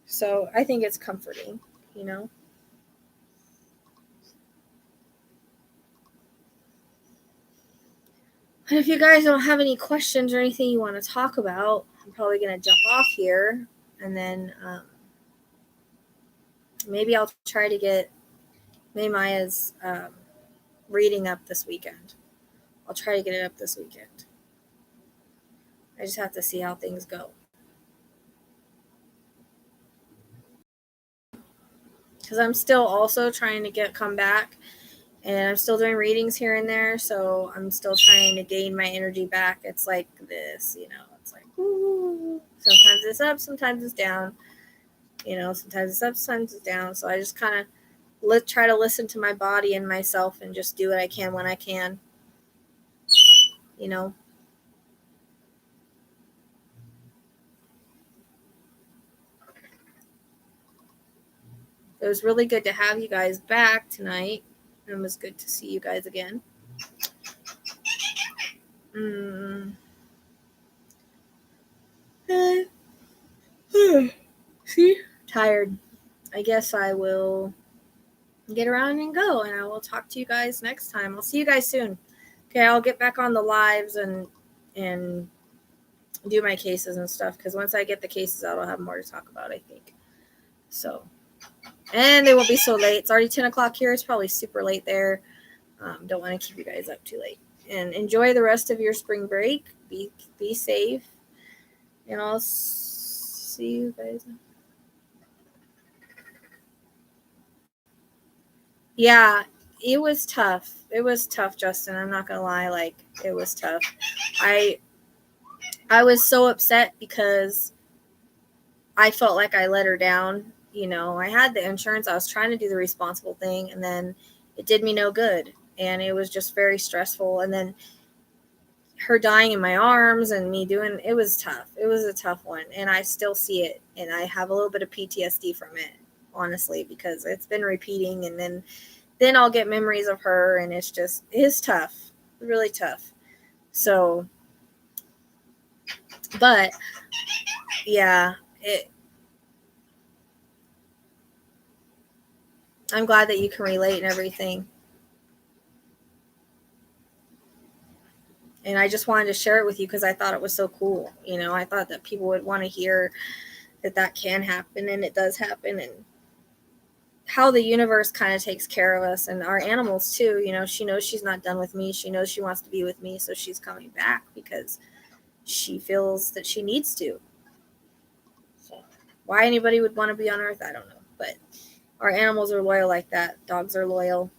[SPEAKER 1] so I think it's comforting. And if you guys don't have any questions or anything you want to talk about, I'm probably going to jump off here. And then maybe I'll try to get Maymaya's reading up this weekend. I'll try to get it up this weekend. I just have to see how things go. Because I'm still also trying to come back. And I'm still doing readings here and there, so I'm still trying to gain my energy back. It's like this, it's like, ooh. Sometimes it's up, sometimes it's down. Sometimes it's up, sometimes it's down. So I just kind of try to listen to my body and myself and just do what I can when I can. It was really good to have you guys back tonight. It was good to see you guys again. See? Tired. I guess I will get around and go, and I will talk to you guys next time. I'll see you guys soon. Okay, I'll get back on the lives and do my cases and stuff, because once I get the cases out, I'll have more to talk about, I think. So, and they won't be so late. It's already 10 o'clock here. It's probably super late there. Don't want to keep you guys up too late. And enjoy the rest of your spring break. Be safe. And I'll see you guys. Yeah, it was tough. It was tough, Justin. I'm not gonna lie. Like, it was tough. I was so upset because I felt like I let her down. I had the insurance. I was trying to do the responsible thing, and then it did me no good. And it was just very stressful. And then her dying in my arms and me it was tough. It was a tough one. And I still see it. And I have a little bit of PTSD from it, honestly, because it's been repeating. And then I'll get memories of her, and it's tough, really tough. So, but yeah, I'm glad that you can relate and everything. And I just wanted to share it with you because I thought it was so cool. I thought that people would want to hear that can happen, and it does happen, and how the universe kind of takes care of us and our animals too. She knows she's not done with me. She knows she wants to be with me, so she's coming back because she feels that she needs to. So why anybody would want to be on Earth, I don't know. But our animals are loyal like that. Dogs are loyal.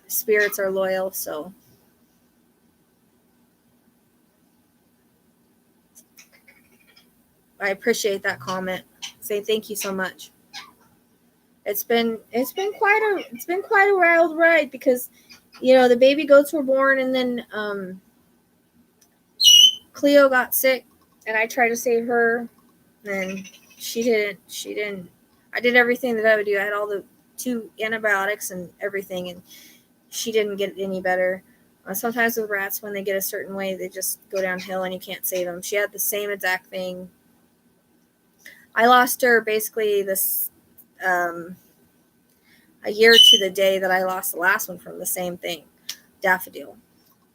[SPEAKER 1] Spirits are loyal, so I appreciate that comment. Say thank you so much. It's been quite a wild ride because the baby goats were born, and then Cleo got sick, and I tried to save her, and she didn't. I did everything that I would do. I had all the 2 antibiotics and everything, and she didn't get any better. Sometimes with rats, when they get a certain way, they just go downhill and you can't save them. She had the same exact thing. I lost her basically a year to the day that I lost the last one from the same thing, daffodil.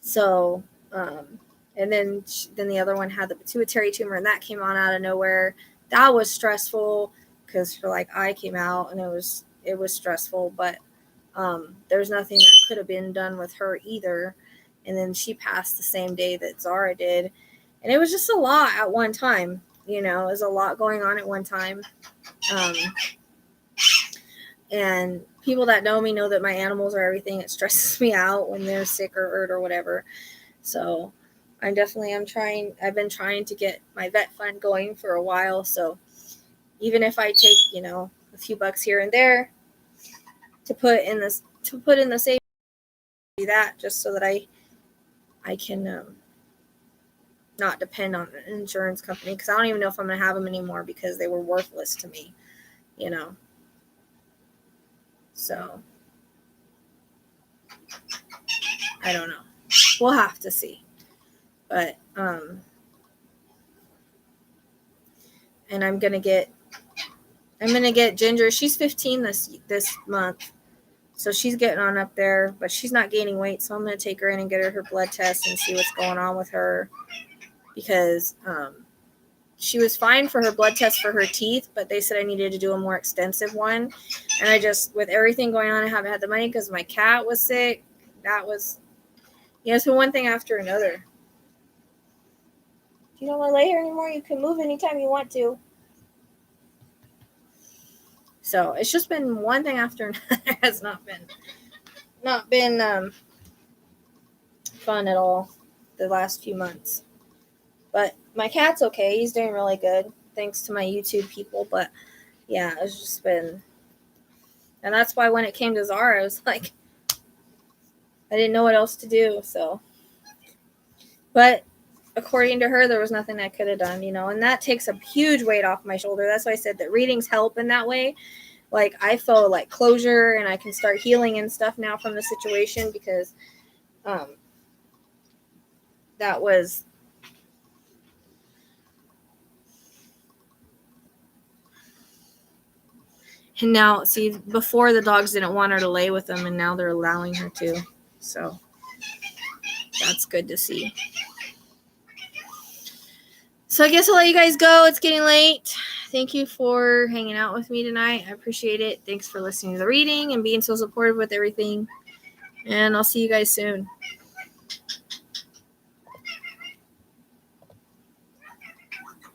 [SPEAKER 1] So, and then the other one had the pituitary tumor, and that came on out of nowhere. That was stressful because her eye came out, and it was stressful. But there's nothing that could have been done with her either. And then she passed the same day that Zara did, and it was just a lot at one time. there's a lot going on at one time. And people that know me know that my animals are everything. It stresses me out when they're sick or hurt or whatever. So I've been trying to get my vet fund going for a while. So even if I take, a few bucks here and there to put in the savings, do that just so that I can not depend on an insurance company, because I don't even know if I'm going to have them anymore because they were worthless to me, So I don't know. We'll have to see. But and I'm gonna get Ginger. She's 15 this month, so she's getting on up there, but she's not gaining weight. So I'm gonna take her in and get her blood test and see what's going on with her, because she was fine for her blood test for her teeth, but they said I needed to do a more extensive one. And I just, with everything going on, I haven't had the money because my cat was sick. That was, it's been one thing after another. If you don't want to lay here anymore, you can move anytime you want to. So it's just been one thing after another. It has not been fun at all the last few months. But my cat's okay. He's doing really good, thanks to my YouTube people. But yeah, it's just been, and that's why when it came to Zara, I was like, I didn't know what else to do. So, but according to her, there was nothing I could have done, and that takes a huge weight off my shoulder. That's why I said that readings help in that way. Like, I feel like closure, and I can start healing and stuff now from the situation, because that was, and now, see, before the dogs didn't want her to lay with them, and now they're allowing her to. So that's good to see. So I guess I'll let you guys go. It's getting late. Thank you for hanging out with me tonight. I appreciate it. Thanks for listening to the reading and being so supportive with everything. And I'll see you guys soon.